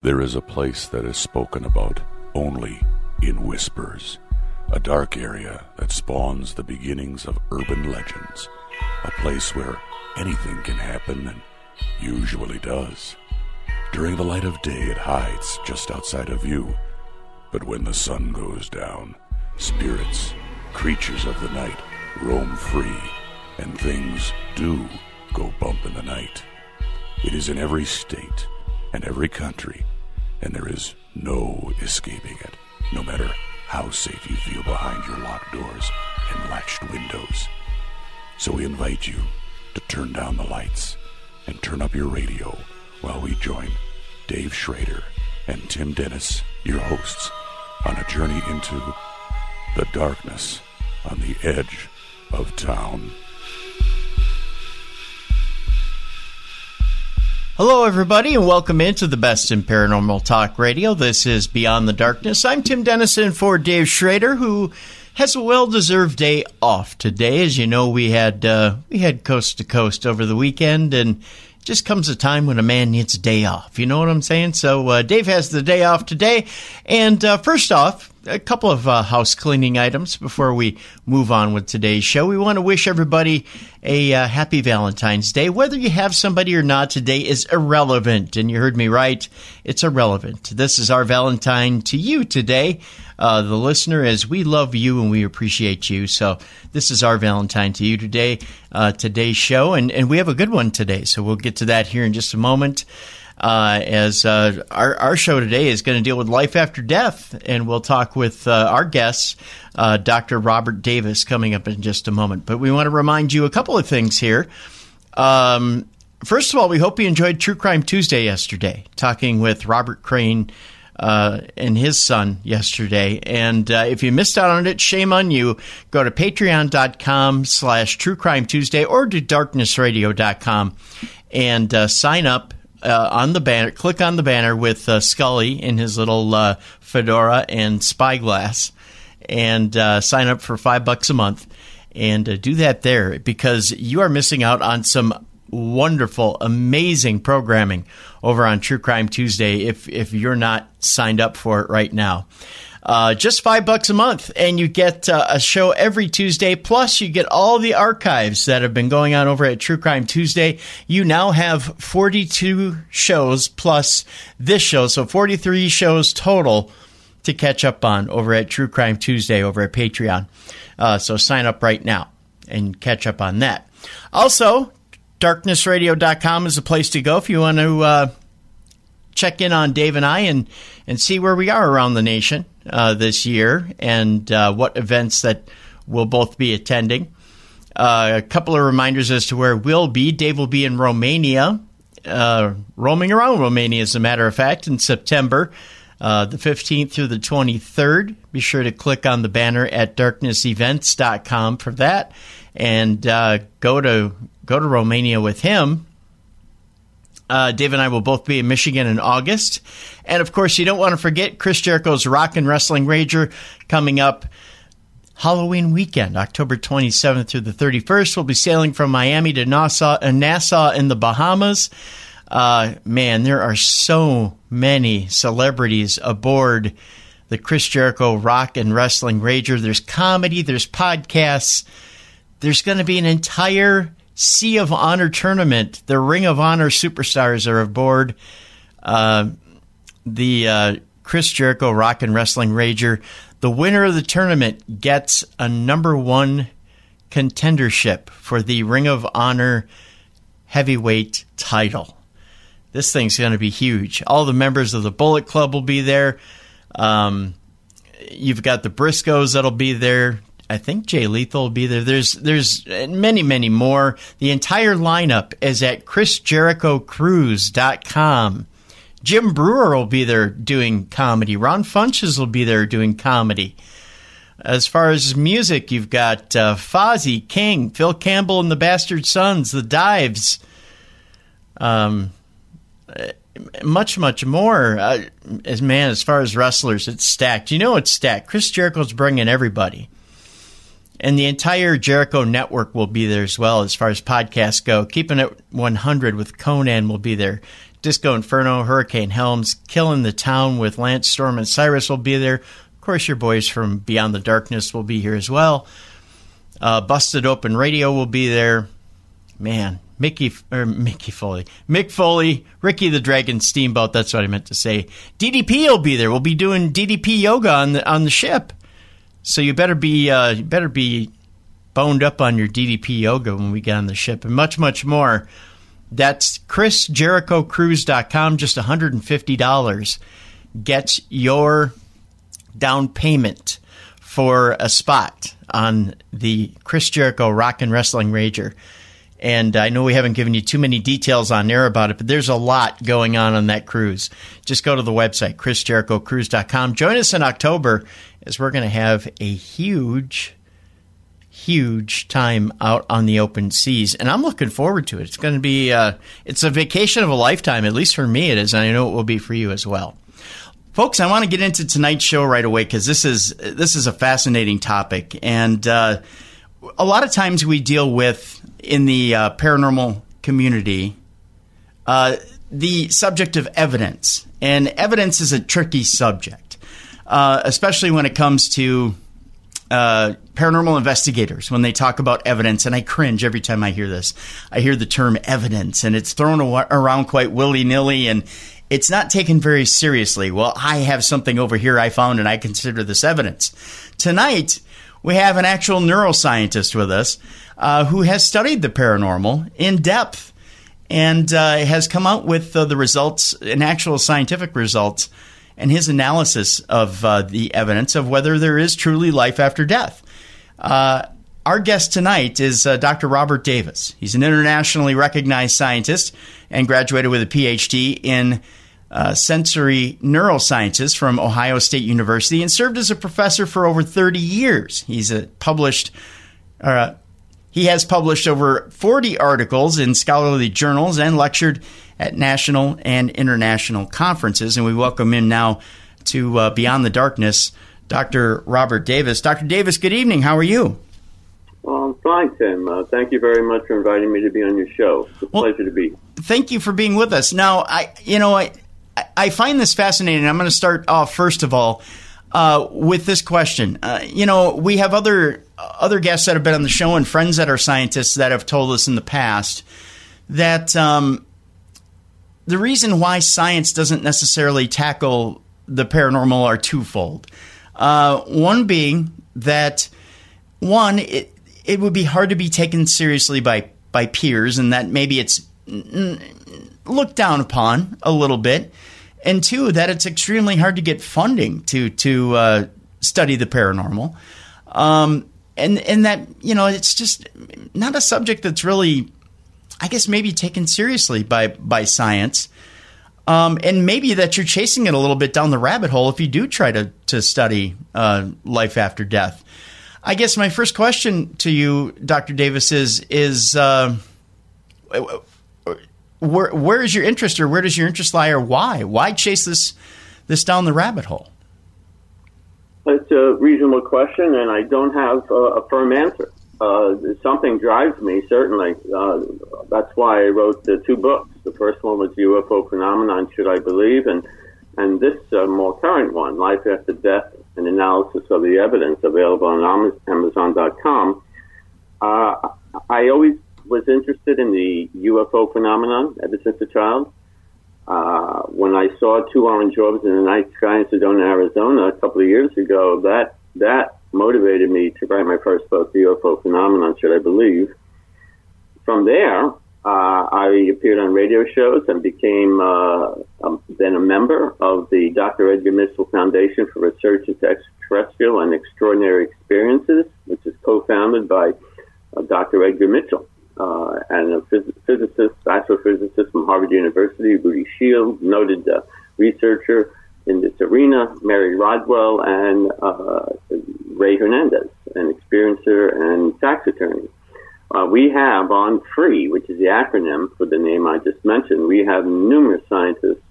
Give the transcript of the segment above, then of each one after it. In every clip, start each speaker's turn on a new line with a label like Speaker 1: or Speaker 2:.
Speaker 1: There is a place that is spoken about only in whispers, a dark area that spawns the beginnings of urban legends, a place where anything can happen and usually does. During the light of day, it hides just outside of view, but when the sun goes down, spirits, creatures of the night, roam free, and things do go bump in the night. It is in every state and every country, and there is no escaping it, no matter how safe you feel behind your locked doors and latched windows. So we invite you to turn down the lights and turn up your radio while we join Dave Schrader and Tim Dennis, your hosts, on a journey into the darkness on the edge of town.
Speaker 2: Hello, everybody, and welcome into the best in paranormal talk radio. This is Beyond the Darkness. I'm Tim Dennison for Dave Schrader, who has a well-deserved day off today. As you know, we had coast to coast over the weekend, and it just comes a time when a man needs a day off. You know what I'm saying? So Dave has the day off today. And first off, a couple of house cleaning items before we move on with today's show. We want to wish everybody a happy Valentine's Day. Whether you have somebody or not today is irrelevant. And you heard me right. It's irrelevant. This is our Valentine to you today. The listener, as we love you and we appreciate you. So this is our Valentine to you today, today's show. And we have a good one today. So we'll get to that here in just a moment. As our show today is going to deal with life after death, and we'll talk with our guest, Dr. Robert Davis, coming up in just a moment. But we want to remind you a couple of things here. First of all, we hope you enjoyed True Crime Tuesday yesterday, talking with Robert Crane and his son yesterday. And if you missed out on it, shame on you. Go to patreon.com/truecrimetuesday or to darknessradio.com and sign up. On the banner, click on the banner with Scully in his little fedora and spyglass, and sign up for $5 a month, and do that there, because you are missing out on some wonderful, amazing programming over on True Crime Tuesday if you're not signed up for it right now. Just $5 a month, and you get a show every Tuesday. Plus, you get all the archives that have been going on over at True Crime Tuesday. You now have 42 shows plus this show, so 43 shows total to catch up on over at True Crime Tuesday over at Patreon. So sign up right now and catch up on that. Also, darknessradio.com is a place to go if you want to check in on Dave and I and see where we are around the nation this year, and what events that we'll both be attending. A couple of reminders as to where we'll be. Dave will be in Romania, roaming around Romania, as a matter of fact, in September, the 15th through the 23rd. Be sure to click on the banner at darknessevents.com for that, and go to Romania with him. Dave and I will both be in Michigan in August. And, of course, you don't want to forget Chris Jericho's Rock and Wrestling Rager coming up Halloween weekend, October 27th through the 31st. We'll be sailing from Miami to Nassau in the Bahamas. Man, there are so many celebrities aboard the Chris Jericho Rock and Wrestling Rager. There's comedy, there's podcasts. There's going to be an entire Sea of Honor tournament. The Ring of Honor superstars are aboard the Chris Jericho Rock and Wrestling Rager. The winner of the tournament gets a #1 contendership for the Ring of Honor heavyweight title. This thing's going to be huge. All the members of the Bullet Club will be there. You've got the Briscoes that'll be there. I think Jay Lethal will be there. There's many, many more. The entire lineup is at ChrisJerichoCruise.com. Jim Brewer will be there doing comedy. Ron Funches will be there doing comedy. As far as music, you've got Fozzy, King, Phil Campbell and the Bastard Sons, The Dives, much, much more. As far as wrestlers, it's stacked. You know it's stacked. Chris Jericho's bringing everybody. And the entire Jericho network will be there as well as far as podcasts go. Keeping It 100 with Conan will be there. Disco Inferno, Hurricane Helms, Killing the Town with Lance Storm and Cyrus will be there. Of course, your boys from Beyond the Darkness will be here as well. Busted Open Radio will be there. Man, Mick Foley, Ricky the Dragon Steamboat, that's what I meant to say. DDP will be there. We'll be doing DDP yoga on the ship. So you better be boned up on your DDP yoga when we get on the ship, and much, much more. That's ChrisJerichoCruise.com. Just $150 gets your down payment for a spot on the Chris Jericho Rock and Wrestling Rager. And I know we haven't given you too many details on there about it, but there's a lot going on that cruise. Just go to the website, ChrisJerichoCruise.com. Join us in October as we're going to have a huge time out on the open seas, and I'm looking forward to it. It's going to be it's a vacation of a lifetime, at least for me it is, and I know it will be for you as well. Folks, I want to get into tonight's show right away because this is a fascinating topic, and a lot of times we deal with, in the paranormal community, the subject of evidence, and evidence is a tricky subject, especially when it comes to paranormal investigators, when they talk about evidence, and I cringe every time I hear this. I hear the term evidence, and it's thrown around quite willy-nilly, and it's not taken very seriously. Well, I have something over here I found, and I consider this evidence. Tonight, we have an actual neuroscientist with us who has studied the paranormal in depth and has come out with the results, and actual scientific results, and his analysis of the evidence of whether there is truly life after death. Our guest tonight is Dr. Robert Davis. He's an internationally recognized scientist and graduated with a PhD in sensory neurosciences from Ohio State University and served as a professor for over 30 years. He has published over 40 articles in scholarly journals and lectured at national and international conferences. And we welcome him now to Beyond the Darkness, Dr. Robert Davis. Dr. Davis, good evening. How are you?
Speaker 3: Well, I'm fine, Tim. Thank you very much for inviting me to be on your show. It's a pleasure to be.
Speaker 2: Thank you for being with us. Now, I find this fascinating. I'm going to start off, first of all, with this question. We have other guests that have been on the show and friends that are scientists that have told us in the past that the reason why science doesn't necessarily tackle the paranormal are twofold. One being that, it would be hard to be taken seriously by peers, and that maybe it's looked down upon a little bit. And two, that it's extremely hard to get funding to study the paranormal. And that, it's just not a subject that's really, I guess, maybe taken seriously by science. And maybe that you're chasing it a little bit down the rabbit hole if you do try to study life after death. I guess my first question to you, Dr. Davis, is where is your interest, or where does your interest lie, or why? Why chase this down the rabbit hole?
Speaker 3: It's a reasonable question, and I don't have a firm answer. Something drives me, certainly. That's why I wrote the two books. The first one was UFO Phenomenon, Should I Believe? And this more current one, Life After Death, an Analysis of the Evidence, available on Amazon.com. I always was interested in the UFO phenomenon ever since a child. When I saw two orange orbs in the night sky in Sedona, Arizona, a couple of years ago, that motivated me to write my first book, The UFO Phenomenon, Should I Believe? From there, I appeared on radio shows and became then a member of the Dr. Edgar Mitchell Foundation for Research into Extraterrestrial and Extraordinary Experiences, which is co-founded by Dr. Edgar Mitchell and a physicist, astrophysicist from Harvard University, Rudy Shields, noted researcher in this arena, Mary Rodwell, and Ray Hernandez, an experiencer and tax attorney. We have on FREE, which is the acronym for the name I just mentioned, we have numerous scientists,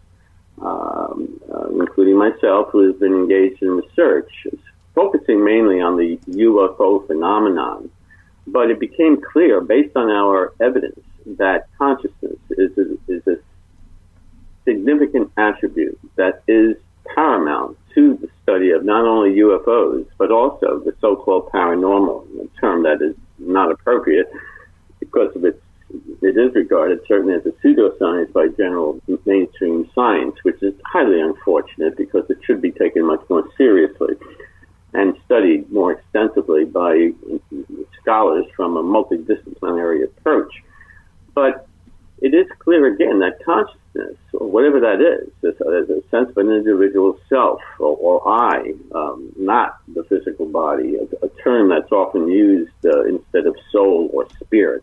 Speaker 3: including myself, who has been engaged in research, focusing mainly on the UFO phenomenon. But it became clear, based on our evidence, that consciousness is a significant attribute that is paramount to the study of not only UFOs, but also the so-called paranormal, a term that is not appropriate because of it is regarded certainly as a pseudoscience by general mainstream science, which is highly unfortunate because it should be taken much more seriously and studied more extensively by scholars from a multidisciplinary approach. But it is clear again that consciousness, or whatever that is, there's a sense of an individual self or I, not the physical body, a term that's often used instead of soul or spirit.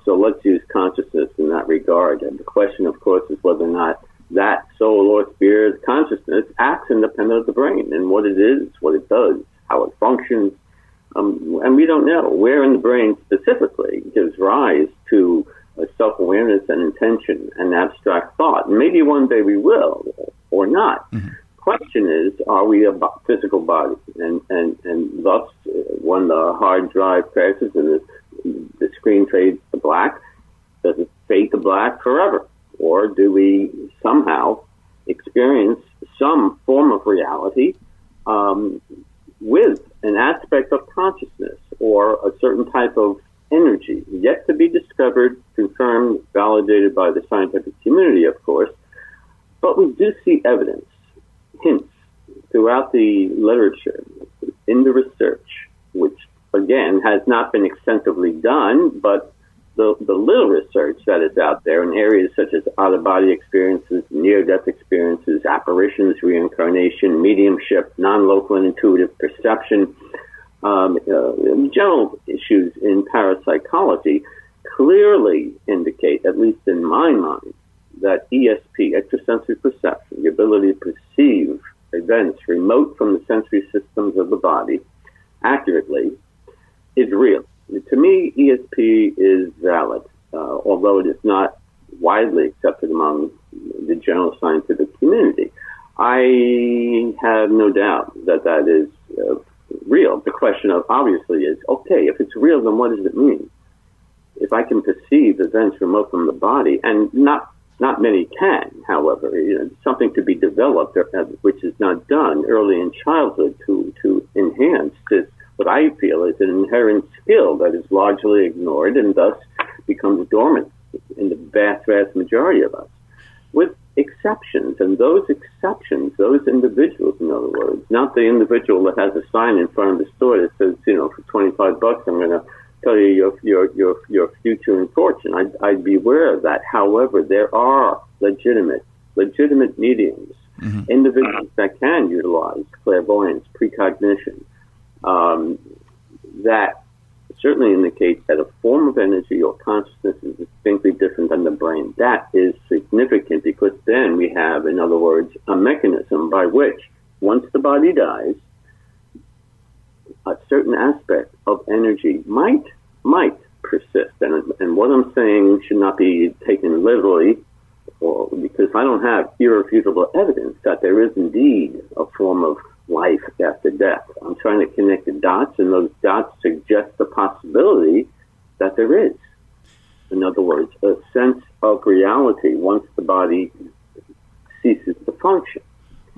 Speaker 3: So let's use consciousness in that regard. And the question, of course, is whether or not that soul or spirit consciousness acts independent of the brain and what it is, what it does, how it functions. And we don't know where in the brain specifically gives rise to self-awareness and intention and abstract thought. And maybe one day we will or not. Mm-hmm. Question is, are we a physical body? And thus, when the hard drive crashes and the screen fades to black, does it fade to black forever? Or do we somehow experience some form of reality with an aspect of consciousness or a certain type of energy yet to be discovered, confirmed, validated by the scientific community, of course? But we do see evidence, hints, throughout the literature, in the research, which, again, has not been extensively done, but the little research that is out there in areas such as out-of-body experiences, near-death experiences, apparitions, reincarnation, mediumship, non-local and intuitive perception, general issues in parapsychology clearly indicate, at least in my mind, that ESP, extrasensory perception, the ability to perceive events remote from the sensory systems of the body accurately, is real. To me, ESP is valid, although it is not widely accepted among the general scientific community. I have no doubt that that is real. The question of obviously is, okay, if it's real, then what does it mean? If I can perceive events remote from the body, and not many can, however, something to be developed, which is not done early in childhood to enhance this, what I feel is an inherent skill that is largely ignored and thus becomes dormant in the vast, vast majority of us, with exceptions. And those exceptions, those individuals, in other words, not the individual that has a sign in front of the store that says, for $25, I'm going to tell you your future and fortune. I'd be aware of that. However, there are legitimate mediums, mm-hmm. individuals that can utilize clairvoyance, precognition, that certainly indicates that a form of energy or consciousness is distinctly different than the brain. That is significant because then we have, in other words, a mechanism by which, once the body dies, a certain aspect of energy might persist. And what I'm saying should not be taken literally, because I don't have irrefutable evidence that there is indeed a form of life after death. I'm trying to connect the dots, and those dots suggest the possibility that there is. In other words, a sense of reality once the body ceases to function.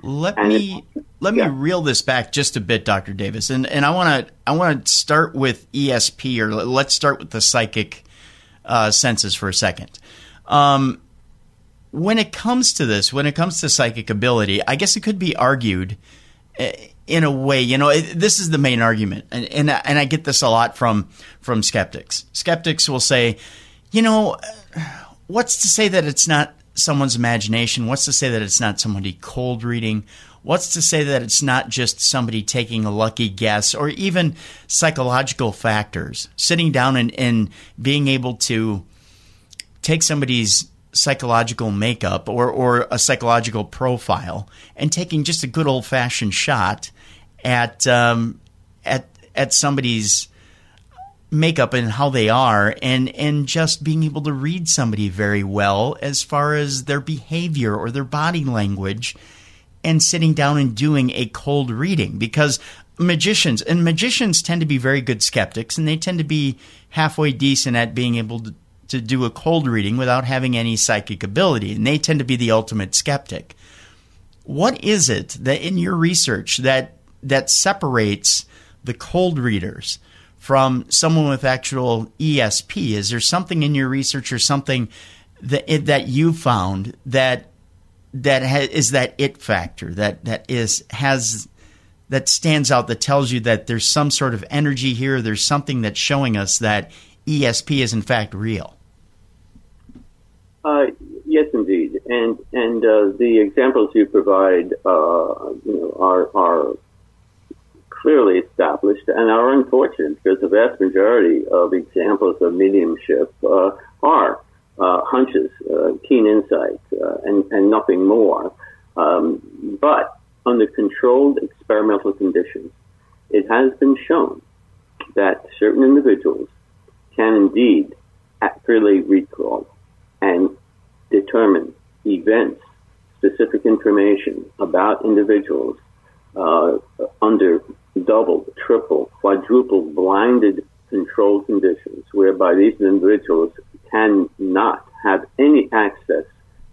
Speaker 2: Let me reel this back just a bit, Dr. Davis, and I want to start with ESP, or let's start with the psychic senses for a second. When it comes to this, when it comes to psychic ability, I guess it could be argued in a way, this is the main argument, and I get this a lot from skeptics. Skeptics will say, what's to say that it's not someone's imagination? What's to say that it's not somebody cold reading? What's to say that it's not just somebody taking a lucky guess, or even psychological factors, sitting down and being able to take somebody's psychological makeup or a psychological profile and taking just a good old-fashioned shot at somebody's makeup and how they are, and just being able to read somebody very well as far as their behavior or their body language, and sitting down and doing a cold reading. Because magicians tend to be very good skeptics, and they tend to be halfway decent at being able to do a cold reading without having any psychic ability, and they tend to be the ultimate skeptic. What is it that in your research that separates the cold readers from someone with actual ESP? Is there something in your research or something that you found that is that it factor that stands out, that tells you that there's some sort of energy here, there's something that's showing us that ESP is in fact real?
Speaker 3: Yes, indeed, and the examples you provide, are clearly established and are unfortunate, because the vast majority of examples of mediumship are hunches, keen insight, and nothing more. But under controlled experimental conditions, it has been shown that certain individuals can indeed accurately recall and determine events, specific information about individuals under double, triple, quadruple blinded controlled conditions, whereby these individuals cannot have any access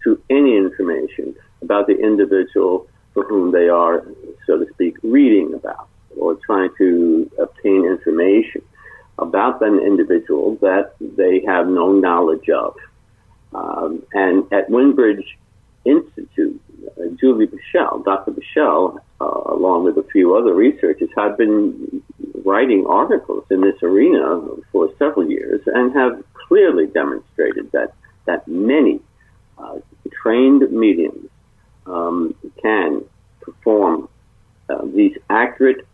Speaker 3: to any information about the individual for whom they are, so to speak, reading about or trying to obtain information about an individual that they have no knowledge of. And at Windbridge Institute, Julie Bichelle, Dr. Bichelle, along with a few other researchers, have been writing articles in this arena for several years and have clearly demonstrated that many trained mediums can perform these accurate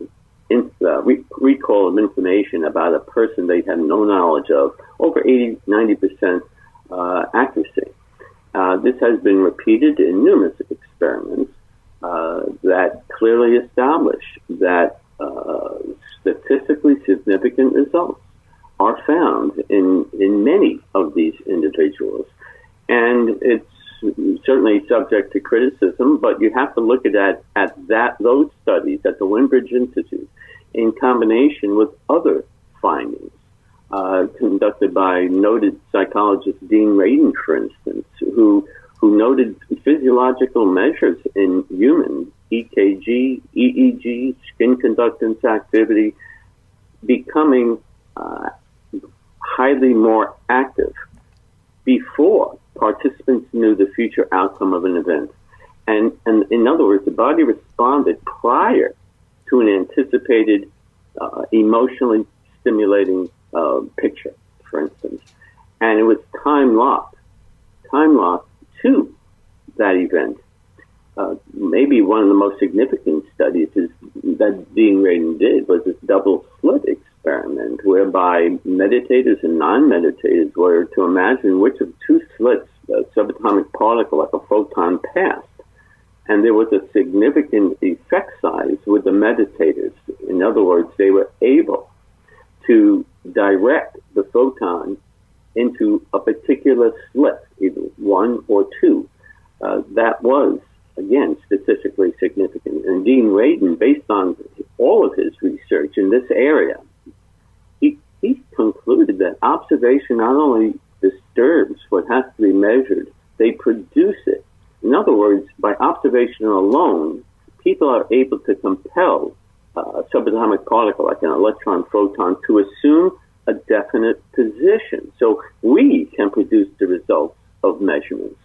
Speaker 3: recall of information about a person they have no knowledge of, over 80-90% accuracy. This has been repeated in numerous experiments that clearly establish that statistically significant results are found in many of these individuals. And it's certainly subject to criticism, but you have to look at those studies at the Windbridge Institute in combination with other findings conducted by noted psychologist Dean Radin, for instance, who noted physiological measures in humans, EKG, EEG, skin conductance activity, becoming highly more active before participants knew the future outcome of an event. And in other words, the body responded prior to an anticipated emotionally stimulating picture, for instance. And it was time locked to that event. Maybe one of the most significant studies that Dean Radin did was this double slit experiment, whereby meditators and non-meditators were to imagine which of two slits a subatomic particle, like a photon, passed. And there was a significant effect size with the meditators. In other words, they were able to direct the photon into a particular slit, either one or two. That was, again, statistically significant. And Dean Radin, based on all of his research in this area, he concluded that observation not only disturbs what has to be measured, they produce it. In other words, by observation alone, people are able to compel a subatomic particle, like an electron photon, to assume a definite position. So we can produce the results of measurements.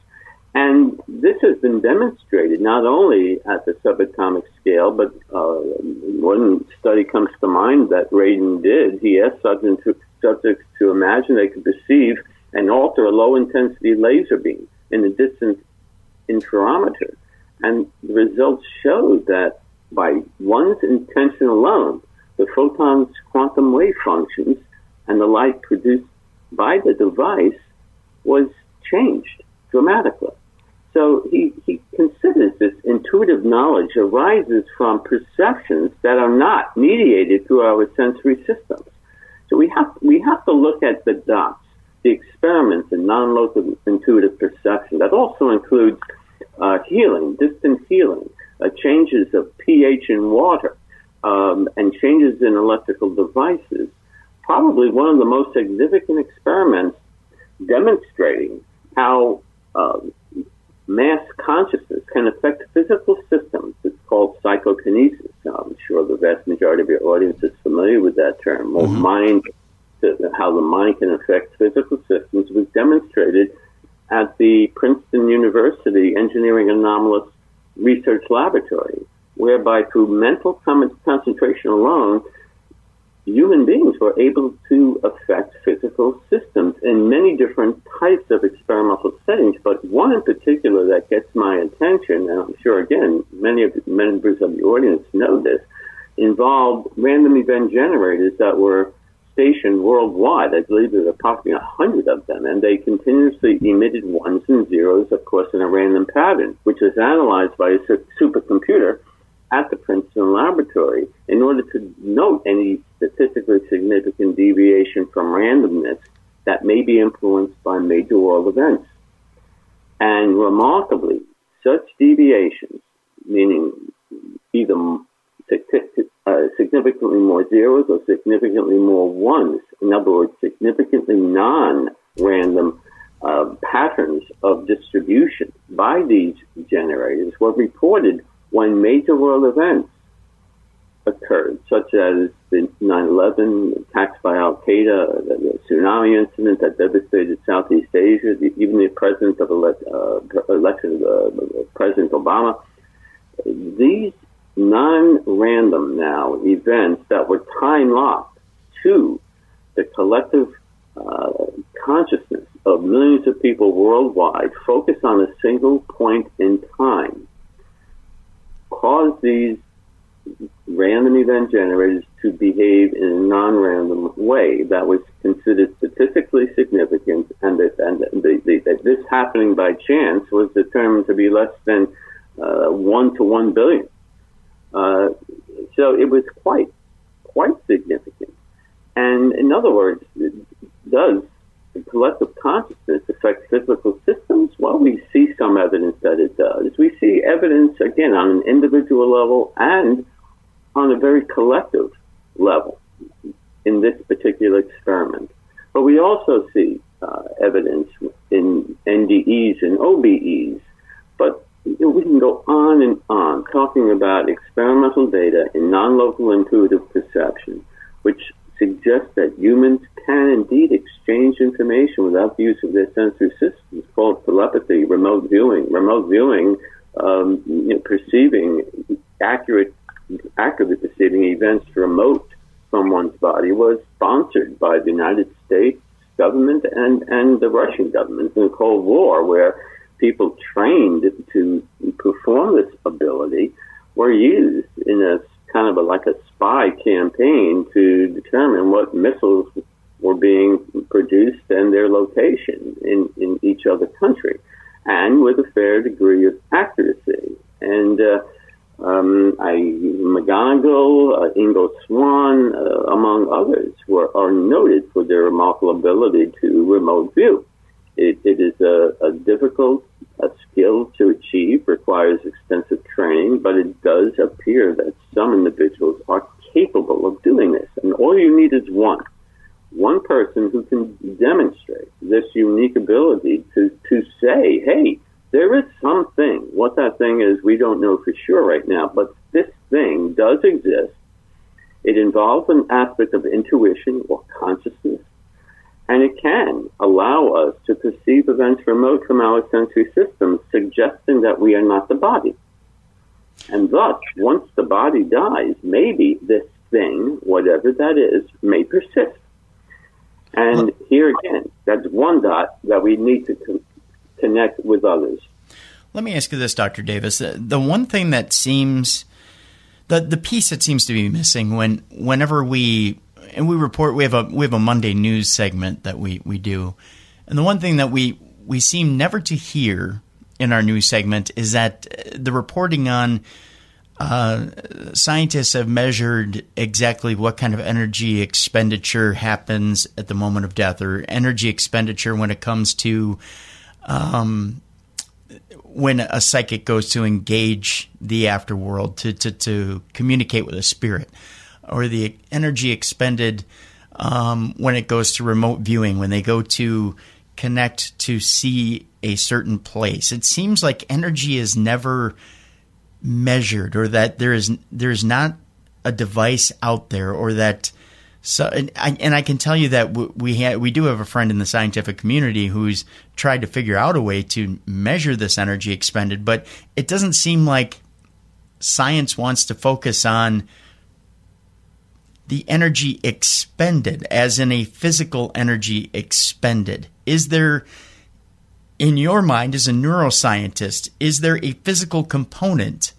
Speaker 3: And this has been demonstrated not only at the subatomic scale, but one study comes to mind that Radin did. He asked subjects to imagine they could perceive and alter a low-intensity laser beam in a distant interferometer. And the results showed that by one's intention alone, the photon's quantum wave functions and the light produced by the device was changed dramatically. So he considers this intuitive knowledge arises from perceptions that are not mediated through our sensory systems. So we have to look at the dots, the experiments in non-local intuitive perception. That also includes healing, distant healing, changes of pH in water, and changes in electrical devices. Probably one of the most significant experiments demonstrating how mass consciousness can affect physical systems. It's called psychokinesis. I'm sure the vast majority of your audience is familiar with that term. Well, how the mind can affect physical systems was demonstrated at the Princeton University Engineering Anomalous Research Laboratory, whereby through mental concentration alone, human beings were able to affect physical systems in many different types of experimental settings. But one in particular that gets my attention, and I'm sure, again, many of the members of the audience know this, involved random event generators that were stationed worldwide. I believe there were approximately 100 of them, and they continuously emitted ones and zeros, of course, in a random pattern, which was analyzed by a supercomputer at the Princeton Laboratory in order to note any statistically significant deviation from randomness that may be influenced by major world events. And remarkably, such deviations, meaning either significantly more zeros or significantly more ones, in other words, significantly non-random patterns of distribution by these generators were reported when major world events occurred, such as the 9/11 attacks by Al-Qaeda, the tsunami incident that devastated Southeast Asia, even the president of election of President Obama. These non-random now events that were time-locked to the collective consciousness of millions of people worldwide, focused on a single point in time, caused these random event generators to behave in a non-random way that was considered statistically significant, and that this happening by chance was determined to be less than 1 to 1 billion. So it was quite significant. And in other words, does the collective consciousness affect physical systems? Well, we see some evidence that it does. We see evidence, again, on an individual level and on a very collective level in this particular experiment. But we also see evidence in NDEs and OBEs. But we can go on and on talking about experimental data in non-local intuitive perception, which suggests that humans can indeed exchange information without the use of their sensory systems, called telepathy, remote viewing, perceiving, accurately perceiving events remote from one's body, was sponsored by the United States government and the Russian government in the Cold War, where people trained to perform this ability were used in a kind of like a spy campaign to determine what missiles were being produced and their location in each other country, and with a fair degree of accuracy. And McGonagall, Ingo Swann, among others, are noted for their remarkable ability to remote view. It is a difficult skill to achieve, requires extensive training, but it does appear that some individuals are capable of doing this. And all you need is one person who can demonstrate this unique ability to say, hey, there is something. What that thing is, we don't know for sure right now, but this thing does exist. It involves an aspect of intuition or consciousness, and it can allow us to perceive events remote from our sensory systems, suggesting that we are not the body. And thus, once the body dies, maybe this thing, whatever that is, may persist. And here again, that's one dot that we need to connect with others.
Speaker 2: Let me ask you this, Dr. Davis. The one thing that seems, the piece that seems to be missing whenever we report, we have a Monday news segment that we do, and the one thing that we seem never to hear in our news segment is that the reporting on scientists have measured exactly what kind of energy expenditure happens at the moment of death, or energy expenditure when it comes to when a psychic goes to engage the afterworld to communicate with a spirit, or the energy expended when it goes to remote viewing, when they go to connect to see a certain place. It seems like energy is never measured, or that there is not a device out there, or that. So, and I can tell you that we do have a friend in the scientific community who's tried to figure out a way to measure this energy expended, but it doesn't seem like science wants to focus on the energy expended, as in a physical energy expended. Is there, in your mind as a neuroscientist, is there a physical component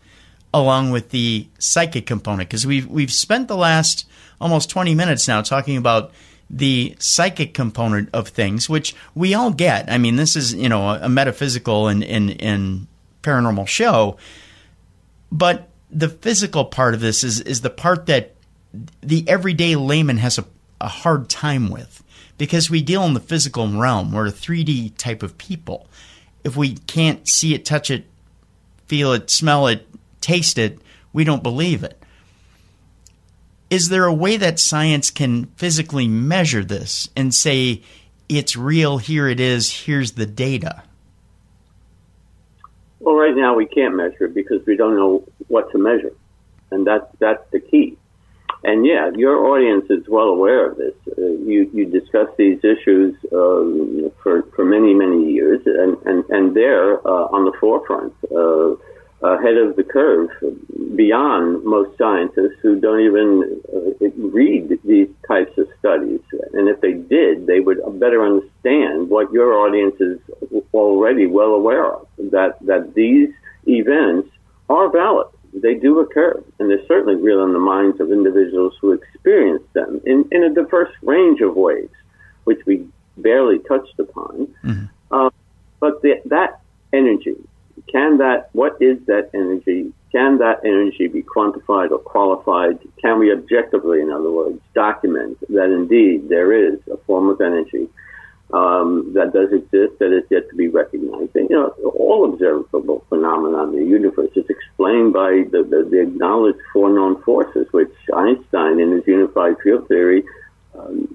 Speaker 2: along with the psychic component? Because we've spent the last almost 20 minutes now talking about the psychic component of things, which we all get. I mean, this is, a metaphysical and paranormal show. But the physical part of this is the part that the everyday layman has a hard time with, because we deal in the physical realm. We're a 3D type of people. If we can't see it, touch it, feel it, smell it, taste it, we don't believe it. Is there a way that science can physically measure this and say, it's real, here it is, here's the data?
Speaker 3: Well, right now we can't measure it because we don't know what to measure. And that's the key. And yeah, your audience is well aware of this. You discuss these issues for many, many years, and they're on the forefront, ahead of the curve, beyond most scientists who don't even read these types of studies. And if they did, they would better understand what your audience is already well aware of, that these events are valid. They do occur, and they're certainly real in the minds of individuals who experience them in a diverse range of ways, which we barely touched upon. Mm-hmm. But that energy, what is that energy? Can that energy be quantified or qualified? Can we objectively, in other words, document that indeed there is a form of energy that does exist, that is yet to be recognized? And, all observable phenomena in the universe is explained by the acknowledged four known forces, which Einstein, in his unified field theory,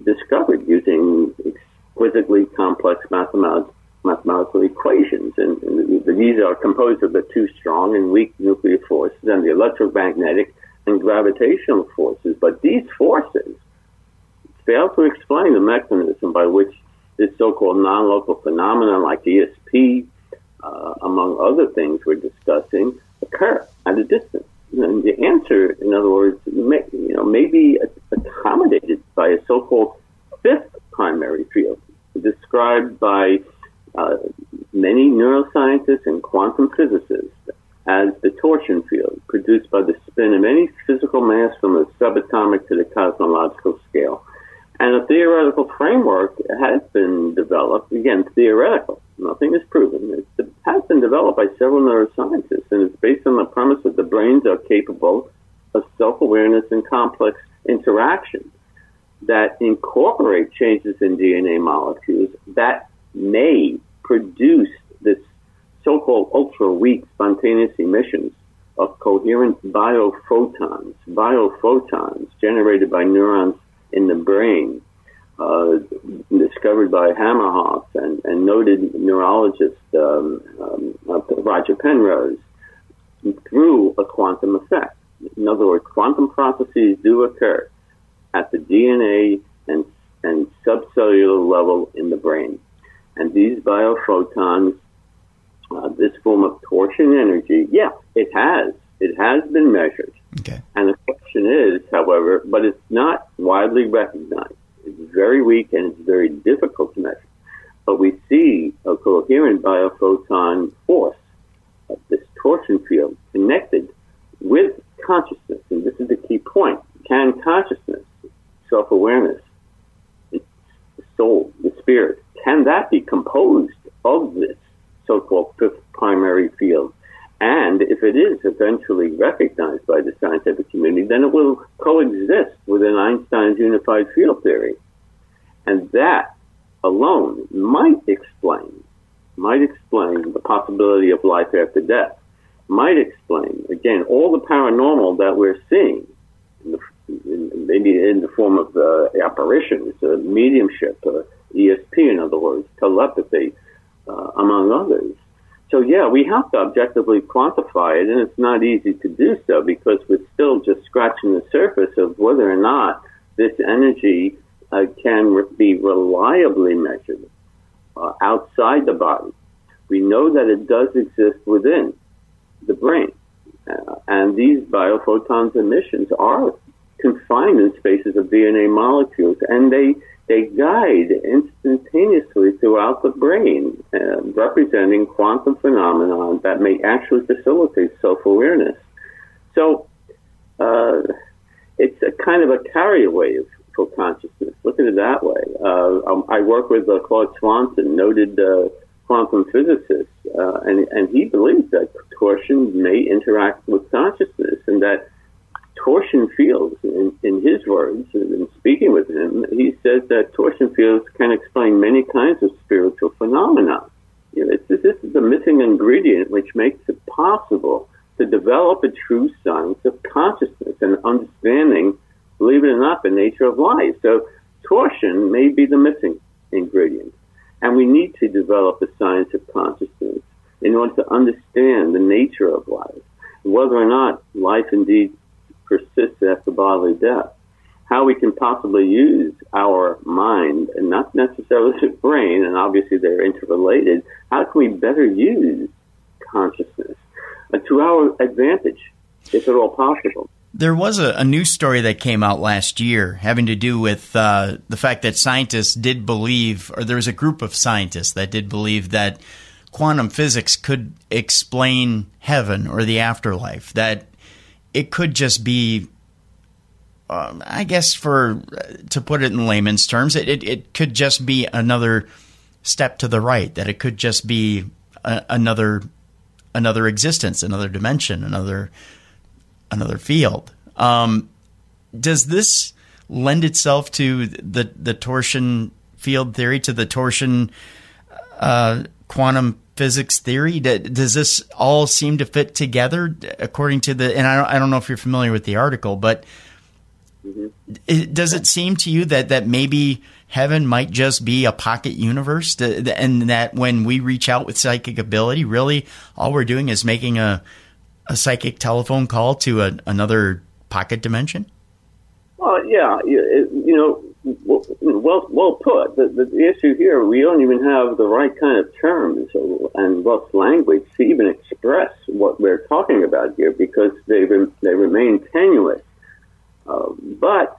Speaker 3: discovered using exquisitely complex mathematical equations. And these are composed of the two strong and weak nuclear forces and the electromagnetic and gravitational forces. But these forces fail to explain the mechanism by which this so-called non-local phenomenon like ESP, among other things we're discussing, occur at a distance. And the answer, in other words, may be accommodated by a so-called fifth primary field, described by many neuroscientists and quantum physicists as the torsion field, produced by the spin of any physical mass from the subatomic to the cosmological scale. And a theoretical framework has been developed, again, theoretical, nothing is proven. It has been developed by several neuroscientists, and it's based on the premise that the brains are capable of self-awareness and complex interaction that incorporate changes in DNA molecules that may produce this so-called ultra-weak spontaneous emissions of coherent biophotons generated by neurons in the brain, discovered by Hammerhoff and noted neurologist Roger Penrose, through a quantum effect. In other words, quantum processes do occur at the DNA and subcellular level in the brain. And these biophotons, this form of torsion energy, it has been measured.
Speaker 2: Okay.
Speaker 3: And the question is, however, but it's not widely recognized. It's very weak and it's very difficult to measure. But we see a coherent biophoton force, this torsion field, connected with consciousness. And this is the key point. Can consciousness, self-awareness, the soul, the spirit, can that be composed of this so-called fifth primary field? And if it is eventually recognized by the scientific community, then it will coexist within Einstein's unified field theory. And that alone might explain the possibility of life after death, might explain, again, all the paranormal that we're seeing, maybe in the form of apparitions, mediumship, ESP, in other words, telepathy, among others. So, yeah, we have to objectively quantify it, and it's not easy to do so because we're still just scratching the surface of whether or not this energy can be reliably measured outside the body. We know that it does exist within the brain, and these biophotons emissions are confined in spaces of DNA molecules, and they guide instantaneously throughout the brain, representing quantum phenomena that may actually facilitate self-awareness. So it's a kind of a carrier wave for consciousness. Look at it that way. I work with Claude Swanson, noted quantum physicist, and he believes that torsion may interact with consciousness, and that torsion fields, in his words, in speaking with him, he says that torsion fields can explain many kinds of spiritual phenomena. This is the missing ingredient which makes it possible to develop a true science of consciousness and understanding, believe it or not, the nature of life. So torsion may be the missing ingredient. And we need to develop a science of consciousness in order to understand the nature of life, whether or not life indeed persists after bodily death, how we can possibly use our mind, and not necessarily the brain, and obviously they're interrelated, how can we better use consciousness to our advantage, if at all possible?
Speaker 2: There was a news story that came out last year having to do with the fact that scientists did believe, or there was a group of scientists that did believe that quantum physics could explain heaven or the afterlife, that it could just be, I guess, to put it in layman's terms, it could just be another step to the right, that it could just be another existence, another dimension, another field. Does this lend itself to the torsion field theory, to the torsion quantum physics theory? Does this all seem to fit together according to the? And I don't know if you're familiar with the article, but does it seem to you that maybe heaven might just be a pocket universe, and that when we reach out with psychic ability, really all we're doing is making a psychic telephone call to another pocket dimension? Well,
Speaker 3: yeah, well put. The issue here, we don't even have the right kind of terms and rough language to even express what we're talking about here, because they remain tenuous. But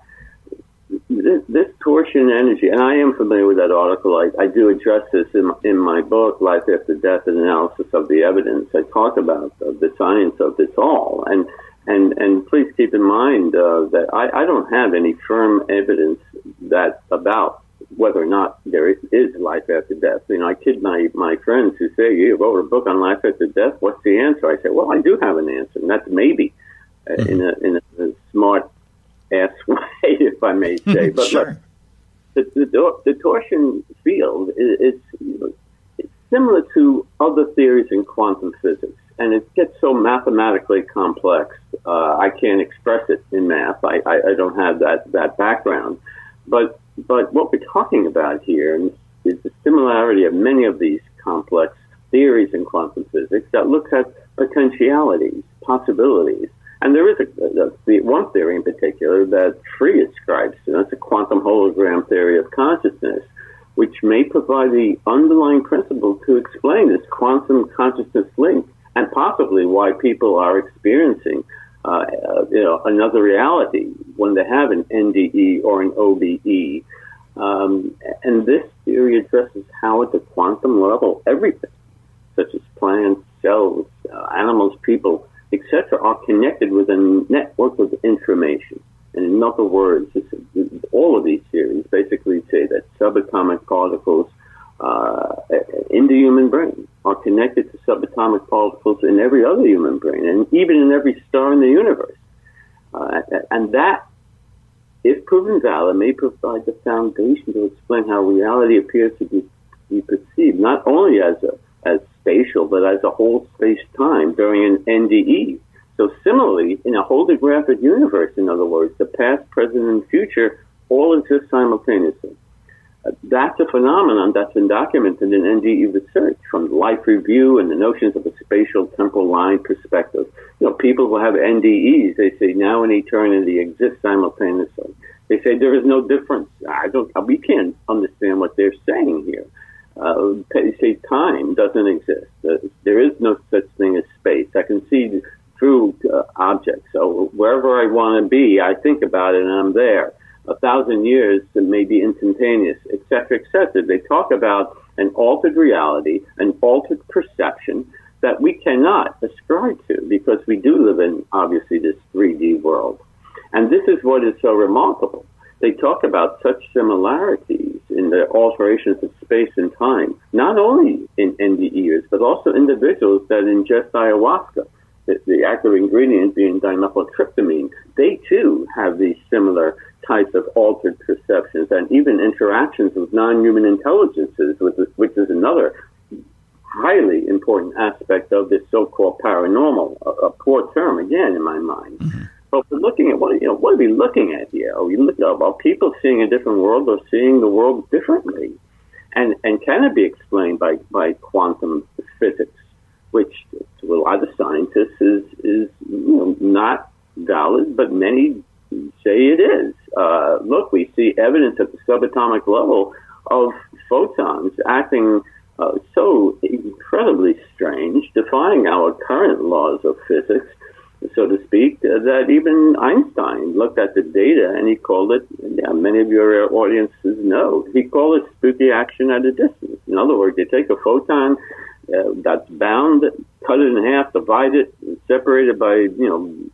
Speaker 3: this torsion energy, and I am familiar with that article. I do address this in my book, Life After Death: An Analysis of the Evidence. I talk about the science of this all, and please keep in mind that I don't have any firm evidence about whether or not there is life after death. I kid my friends who say, "You wrote a book on life after death. What's the answer?" I say, "Well, I do have an answer, and that's maybe," in a smart ass way, if I may say. But
Speaker 2: sure.
Speaker 3: Look, the torsion field is similar to other theories in quantum physics, and it gets so mathematically complex. I can't express it in math. I don't have that background. But what we're talking about here is the similarity of many of these complex theories in quantum physics that looks at potentialities, possibilities. And there is the one theory in particular that Free ascribes to. That's a quantum hologram theory of consciousness, which may provide the underlying principle to explain this quantum consciousness link, and possibly why people are experiencing another reality when they have an NDE or an OBE. And this theory addresses how at the quantum level everything, such as plants, cells, animals, people, etc., are connected with a network of information. And in other words, all of these theories basically say that subatomic particles in the human brain are connected to subatomic particles in every other human brain, and even in every star in the universe. And that, if proven valid, may provide the foundation to explain how reality appears to be perceived, not only as spatial, but as a whole space-time during an NDE. So similarly, in a holographic universe, in other words, the past, present, and future all exist simultaneously. That's a phenomenon that's been documented in NDE research, from life review and the notions of a spatial temporal line perspective. People who have NDEs, they say now and eternity exist simultaneously. They say there is no difference. We can't understand what they're saying here. They say time doesn't exist. There is no such thing as space. I can see through objects. So wherever I want to be, I think about it and I'm there. 1,000 years may be instantaneous, et cetera, et cetera. They talk about an altered reality, an altered perception that we cannot ascribe to, because we do live in, obviously, this 3D world. And this is what is so remarkable. They talk about such similarities in the alterations of space and time, not only in NDEers, but also individuals that ingest ayahuasca, the active ingredient being dimethyltryptamine. They, too, have these similar types of altered perceptions and even interactions with non-human intelligences, which is another highly important aspect of this so-called paranormal, a poor term, again, in my mind. Mm-hmm. But we're looking at what are we looking at here? Are people seeing a different world or seeing the world differently? And can it be explained by quantum physics, which to a lot of scientists is not valid, but many say it is. Look, we see evidence at the subatomic level of photons acting so incredibly strange, defying our current laws of physics, so to speak, that even Einstein looked at the data and he called it, many of your audiences know, he called it spooky action at a distance. In other words, you take a photon that's bound, cut it in half, divide it, separate it by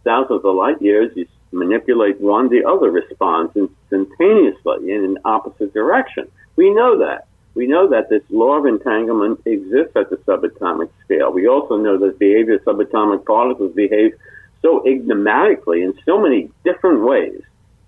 Speaker 3: thousands of light years, you manipulate one, the other responds instantaneously in an opposite direction. We know that. We know that this law of entanglement exists at the subatomic scale. We also know that behavior of subatomic particles behave so enigmatically in so many different ways.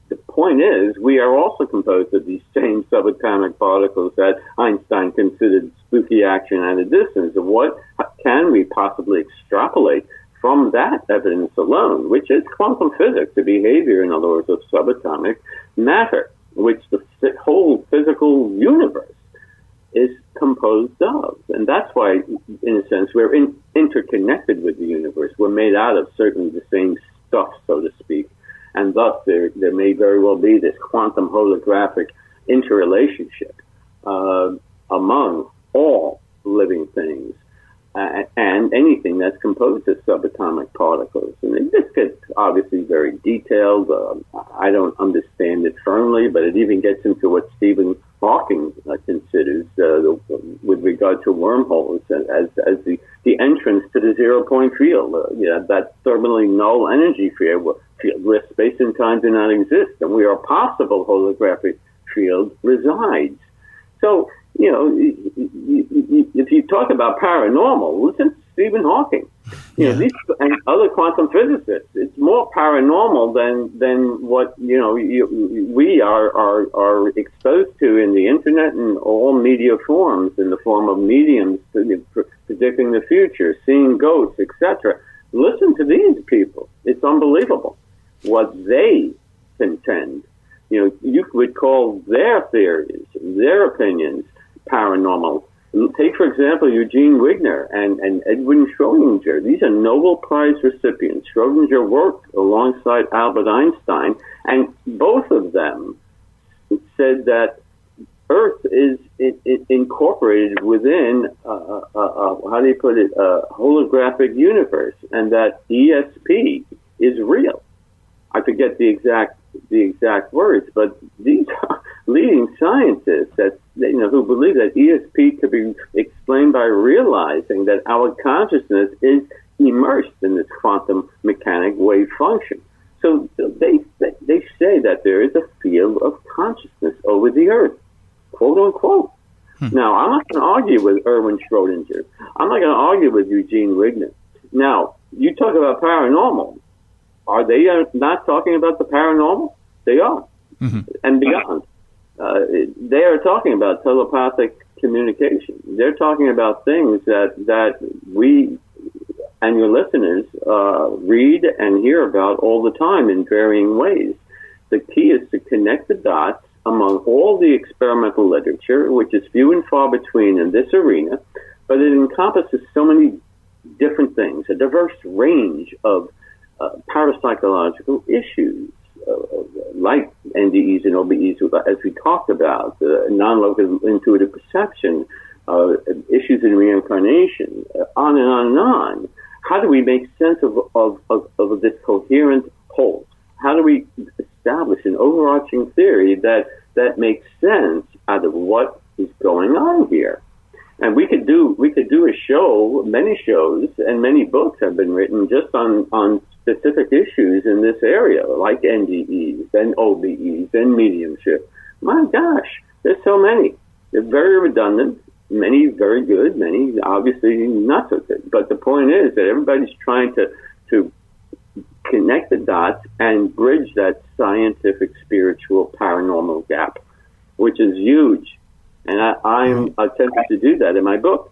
Speaker 3: The point is, we are also composed of these same subatomic particles that Einstein considered spooky action at a distance. And what can we possibly extrapolate from that evidence alone, which is quantum physics, the behavior, in other words, of subatomic matter, which the whole physical universe is composed of. And that's why, in a sense, we're interconnected with the universe. We're made out of certainly the same stuff, so to speak. And thus, there may very well be this quantum holographic interrelationship among all living things and anything that's composed of subatomic particles. And this gets obviously very detailed. I don't understand it firmly, but it even gets into what Stephen Hawking considers with regard to wormholes as the entrance to the zero-point field, that thermally null energy field where space and time do not exist, and where a possible holographic field resides. So, if you talk about paranormal, listen to Stephen Hawking. These and other quantum physicists. It's more paranormal than what we are exposed to in the internet and all media forms, in the form of mediums predicting the future, seeing ghosts, etc. Listen to these people. It's unbelievable what they contend. You would call their theories, their opinions, paranormal. Take, for example, Eugene Wigner and Edwin Schrodinger. These are Nobel Prize recipients. Schrodinger worked alongside Albert Einstein, and both of them said that Earth is incorporated within, a holographic universe, and that ESP is real. I forget the exact words, but these are leading scientists who believe that ESP could be explained by realizing that our consciousness is immersed in this quantum mechanic wave function. So they say that there is a field of consciousness over the Earth, quote unquote. Now, I'm not going to argue with Erwin Schrodinger. I'm not going to argue with Eugene Wigner. Now, you talk about paranormal. Are they not talking about the paranormal? They are, and beyond. They are talking about telepathic communication. They're talking about things that we and your listeners read and hear about all the time in varying ways. The key is to connect the dots among all the experimental literature, which is few and far between in this arena, but it encompasses so many different things, a diverse range of parapsychological issues, like NDEs and OBEs, as we talked about, non-local intuitive perception, issues in reincarnation, on and on and on. How do we make sense of this coherent whole? How do we establish an overarching theory that makes sense out of what is going on here? And we could do a show, many shows, and many books have been written just on specific issues in this area, like NDEs and OBEs and mediumship. My gosh, there's so many. They're very redundant, many very good, many obviously not so good. But the point is that everybody's trying to connect the dots and bridge that scientific, spiritual, paranormal gap, which is huge. And I'm attempting to do that in my book.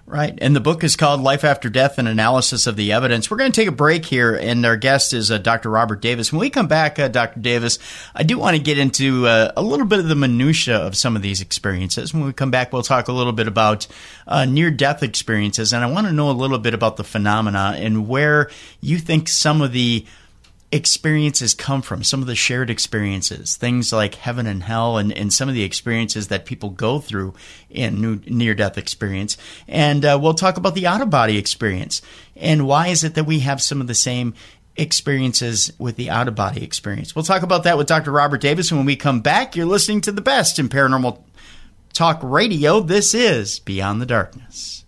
Speaker 2: Right. And the book is called Life After Death, An Analysis of the Evidence. We're going to take a break here, and our guest is Dr. Robert Davis. When we come back, Dr. Davis, I do want to get into a little bit of the minutia of some of these experiences. When we come back, we'll talk a little bit about near-death experiences, and I want to know a little bit about the phenomena and where you think some of the experiences come from, some of the shared experiences, things like heaven and hell, and some of the experiences that people go through in near-death experience. And we'll talk about the out-of-body experience. And why is it that we have some of the same experiences with the out-of-body experience? We'll talk about that with Dr. Robert Davis. And when we come back, you're listening to the best in paranormal talk radio. This is Beyond the Darkness.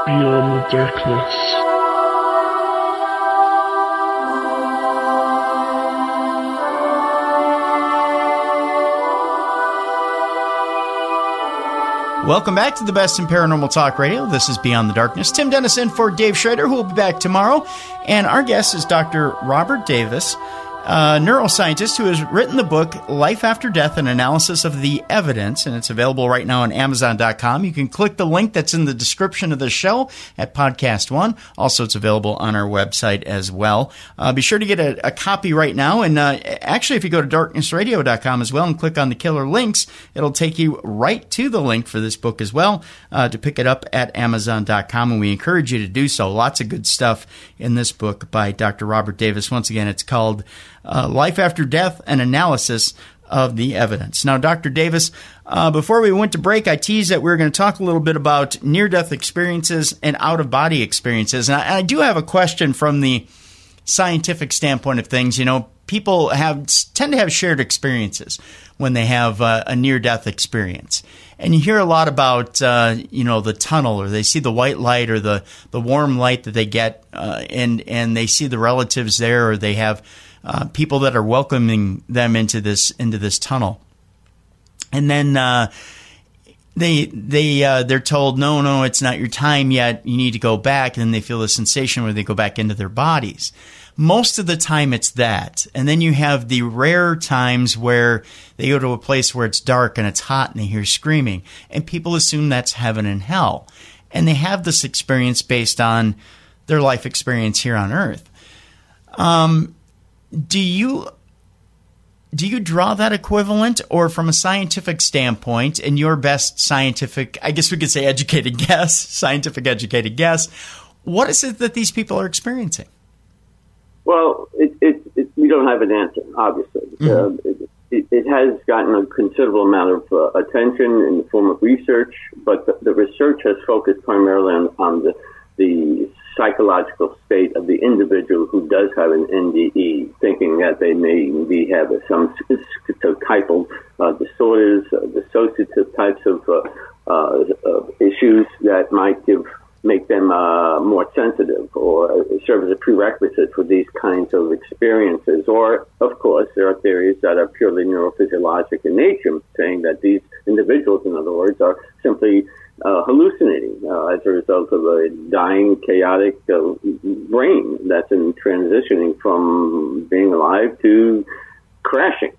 Speaker 4: Beyond the Darkness.
Speaker 2: Welcome back to the best in paranormal talk radio. This is Beyond the Darkness. Tim Dennison for Dave Schrader, who will be back tomorrow. And our guest is Dr. Robert Davis, a neuroscientist who has written the book Life After Death, An Analysis of the Evidence, and it's available right now on Amazon.com. You can click the link that's in the description of the show at Podcast One. Also, it's available on our website as well. Be sure to get a copy right now, and actually, if you go to darknessradio.com as well and click on the killer links, it'll take you right to the link for this book as well to pick it up at Amazon.com, and we encourage you to do so. Lots of good stuff in this book by Dr. Robert Davis. Once again, it's called Life After Death, An Analysis of the Evidence. Now, Dr. Davis, before we went to break, I teased that we were going to talk a little bit about near-death experiences and out-of-body experiences. And I do have a question from the scientific standpoint of things. You know, people tend to have shared experiences when they have a near-death experience. And you hear a lot about, the tunnel, or they see the white light or the warm light that they get, and they see the relatives there, or they have people that are welcoming them into this tunnel, and then they're told, no, it's not your time yet. You need to go back, and then they feel the sensation where they go back into their bodies. Most of the time, it's that, and then you have the rare times where they go to a place where it's dark and it's hot, and they hear screaming, and people assume that's heaven and hell, and they have this experience based on their life experience here on Earth. Do you draw that equivalent, or from a scientific standpoint, and your best scientific, I guess we could say educated guess, what is it that these people are experiencing?
Speaker 3: Well, we don't have an answer, obviously. Mm-hmm. It has gotten a considerable amount of attention in the form of research, but the research has focused primarily on the psychological state of the individual who does have an NDE, thinking that they may have some schizotypal disorders, dissociative types of issues that might make them more sensitive, or serve as a prerequisite for these kinds of experiences. Or, of course, there are theories that are purely neurophysiologic in nature, saying that these individuals, in other words, are simply hallucinating as a result of a dying, chaotic brain that's in transitioning from being alive to crashing.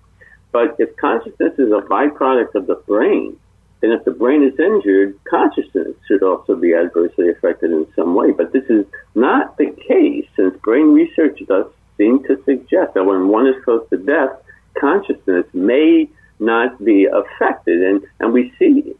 Speaker 3: But if consciousness is a byproduct of the brain, And if the brain is injured, consciousness should also be adversely affected in some way. But this is not the case, since brain research does seem to suggest that when one is close to death, consciousness may not be affected. And we see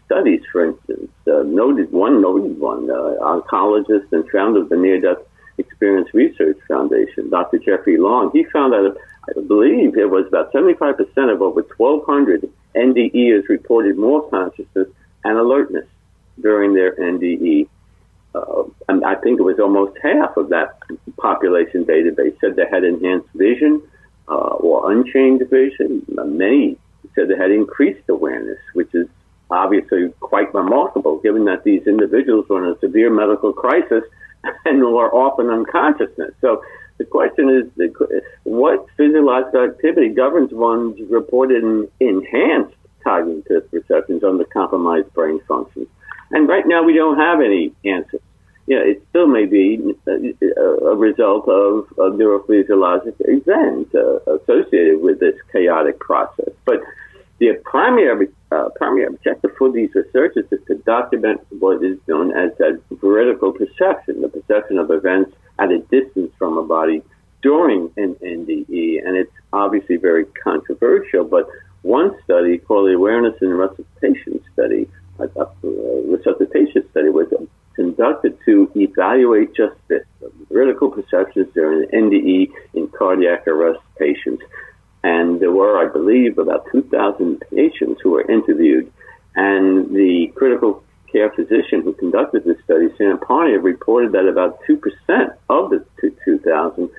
Speaker 3: studies, for instance, noted one, oncologist and founder of the Near-Death Experience Research Foundation, Dr. Jeffrey Long. He found that, I believe it was about 75% of over 1,200 NDEers reported more consciousness and alertness during their NDE. And I think it was almost half of that population database said they had enhanced vision or unchanged vision. Many said they had increased awareness, which is obviously quite remarkable, given that these individuals were in a severe medical crisis and were often unconsciousness. So the question is, what physiological activity governs one's reported enhanced cognitive perceptions under compromised brain functions? And right now we don't have any answers. It still may be a result of neurophysiologic events associated with this chaotic process. But the primary objective for these researchers is to document what is known as that veridical perception, the perception of events at a distance from a body during an NDE. And it's obviously very controversial, but one study called the Awareness and Resuscitation Study, was conducted to evaluate just this, veridical perceptions during an NDE in cardiac arrest patients. And there were, I believe, about 2,000 patients who were interviewed. And the critical care physician who conducted this study, Sam Parnia, reported that about 2% of the 2,000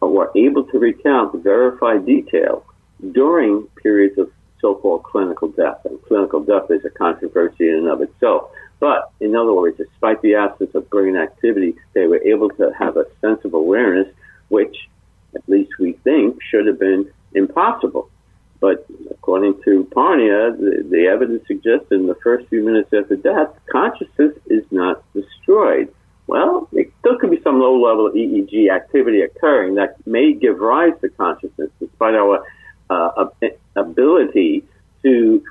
Speaker 3: were able to recount verified detail during periods of so-called clinical death. And clinical death is a controversy in and of itself. But, in other words, despite the absence of brain activity, they were able to have a sense of awareness, which, at least we think, should have been impossible. But according to Parnia, the evidence suggests in the first few minutes after death, consciousness is not destroyed. Well, there still could be some low-level EEG activity occurring that may give rise to consciousness, despite our ability to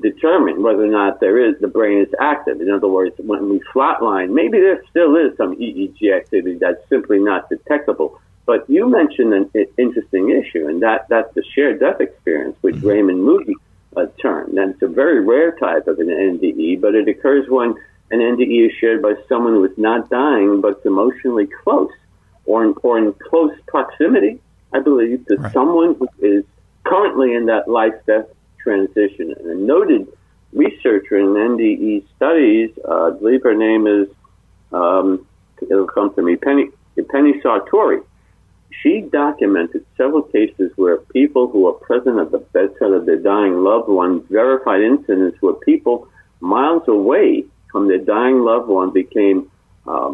Speaker 3: determine whether or not the brain is active. In other words, when we flatline, maybe there still is some EEG activity that's simply not detectable. But you mentioned an interesting issue, and that's the shared death experience, which Raymond Moody termed. And it's a very rare type of an NDE, but it occurs when an NDE is shared by someone who is not dying but emotionally close or in close proximity, I believe, to someone who is currently in that life-death transition. And a noted researcher in NDE studies, I believe her name is, it'll come to me, Penny Sartori. She documented several cases where people who were present at the bedside of their dying loved one, verified incidents where people miles away from their dying loved one became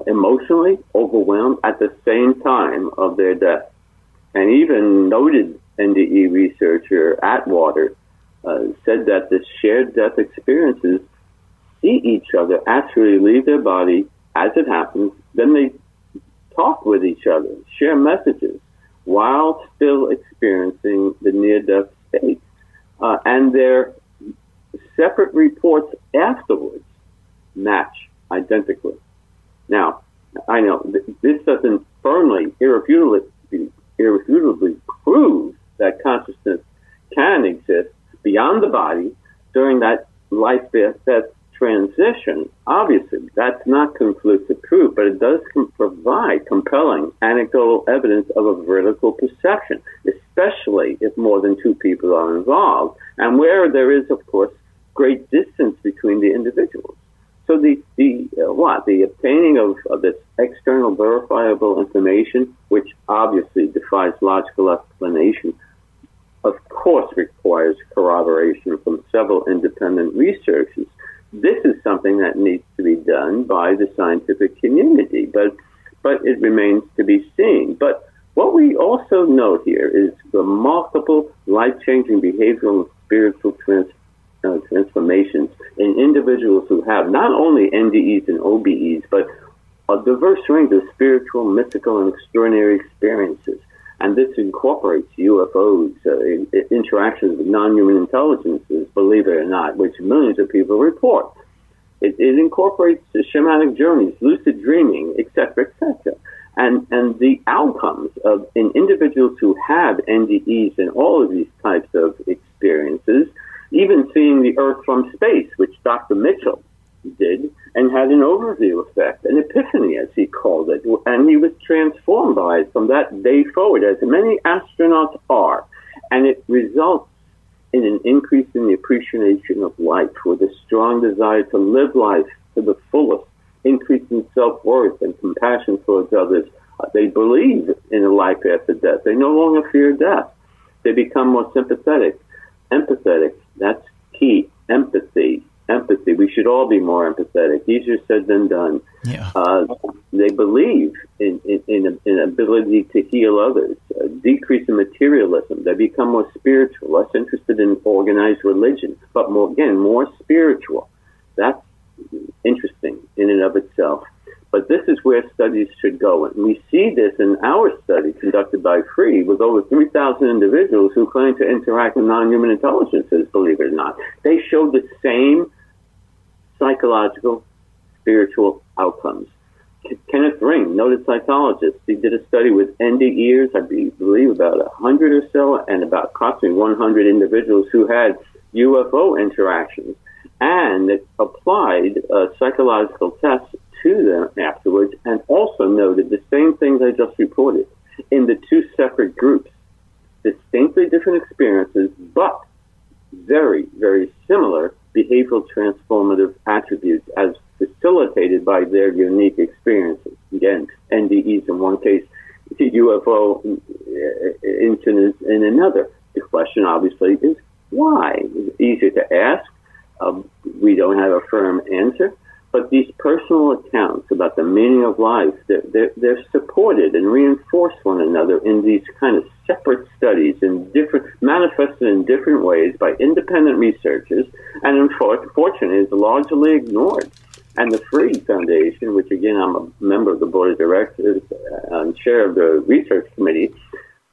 Speaker 3: emotionally overwhelmed at the same time of their death. And even noted NDE researcher Atwater said that the shared death experiences see each other actually leave their body as it happens, then they talk with each other, share messages, while still experiencing the near-death state. And their separate reports afterwards match identically. Now, I know this doesn't firmly, irrefutably prove that consciousness can exist beyond the body during that life-death transition. Obviously, that's not conclusive proof, but it does provide compelling anecdotal evidence of a vertical perception, especially if more than two people are involved, and where there is, of course, great distance between the individuals. So the obtaining of this external verifiable information, which obviously defies logical explanation, of course requires corroboration from several independent researchers. This is something that needs to be done by the scientific community, but it remains to be seen. But what we also note here is remarkable life-changing behavioral and spiritual transformations in individuals who have not only NDEs and OBEs, but a diverse range of spiritual, mystical, and extraordinary experiences. And this incorporates UFOs, interactions with non-human intelligences, believe it or not, which millions of people report. It incorporates shamanic journeys, lucid dreaming, etc., etc. And the outcomes in individuals who have NDEs and all of these types of experiences, even seeing the Earth from space, which Dr. Mitchell did, and had an overview effect, an epiphany, as he called it, and he was transformed by it from that day forward, as many astronauts are. And it results in an increase in the appreciation of life, with a strong desire to live life to the fullest, increase in self-worth and compassion towards others. They believe in a life after death. They no longer fear death. They become more sympathetic, empathetic. That's key. Empathy. We should all be more empathetic. Easier said than done.
Speaker 2: Yeah.
Speaker 3: They believe in ability to heal others. Decrease in materialism. They become more spiritual, less interested in organized religion, but more spiritual. That's interesting in and of itself. But this is where studies should go. And we see this in our study conducted by Free with over 3,000 individuals who claim to interact with non-human intelligences, believe it or not. They show the same psychological, spiritual outcomes. Kenneth Ring, noted psychologist, he did a study with NDEers, I believe about 100 or so, and about approximately 100 individuals who had UFO interactions, and applied psychological tests to them afterwards, and also noted the same things I just reported in the two separate groups. Distinctly different experiences, but very, very similar behavioral transformative attributes as facilitated by their unique experiences. Again, NDEs in one case, UFO incidents in another. The question obviously is why? It's easier to ask. We don't have a firm answer. But these personal accounts about the meaning of life, they're supported and reinforce one another in these kind of separate studies, manifested in different ways by independent researchers, and unfortunately is largely ignored. And the Free Foundation, which again I'm a member of the board of directors and chair of the research committee,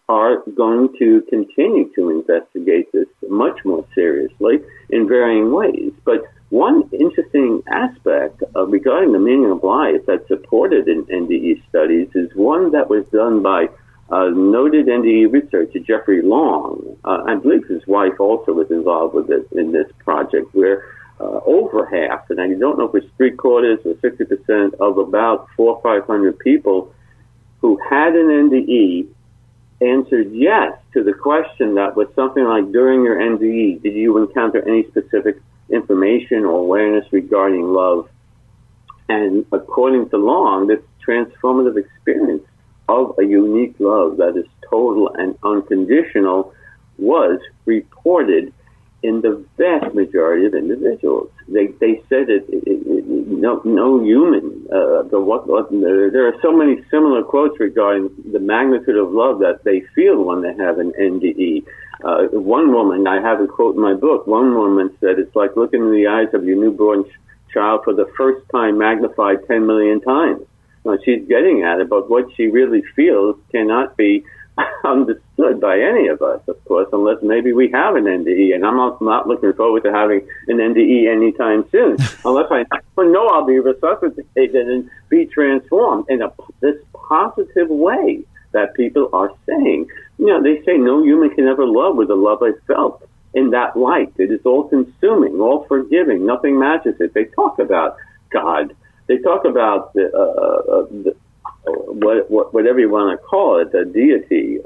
Speaker 3: are going to continue to investigate this much more seriously in varying ways. But one interesting aspect regarding the meaning of life that's supported in NDE studies is one that was done by noted NDE researcher Jeffrey Long. I believe his wife also was involved with it in this project, where over half, and I don't know if it's 3/4 or 60% of about 400 or 500 people who had an NDE answered yes to the question that was something like, during your NDE, did you encounter any specific information or awareness regarding love? And according to Long, this transformative experience of a unique love that is total and unconditional was reported in the vast majority of individuals. They said no human. There are so many similar quotes regarding the magnitude of love that they feel when they have an NDE. One woman, I have a quote in my book, one woman said, it's like looking in the eyes of your newborn child for the first time magnified 10 million times. Now, she's getting at it, but what she really feels cannot be understood by any of us, of course, unless maybe we have an NDE, and I'm not looking forward to having an NDE anytime soon, unless I know I'll be resuscitated and be transformed in this positive way that people are saying. You know, they say no human can ever love with the love I felt in that light. It is all-consuming, all-forgiving, nothing matches it. They talk about God. They talk about whatever you want to call it, the deity,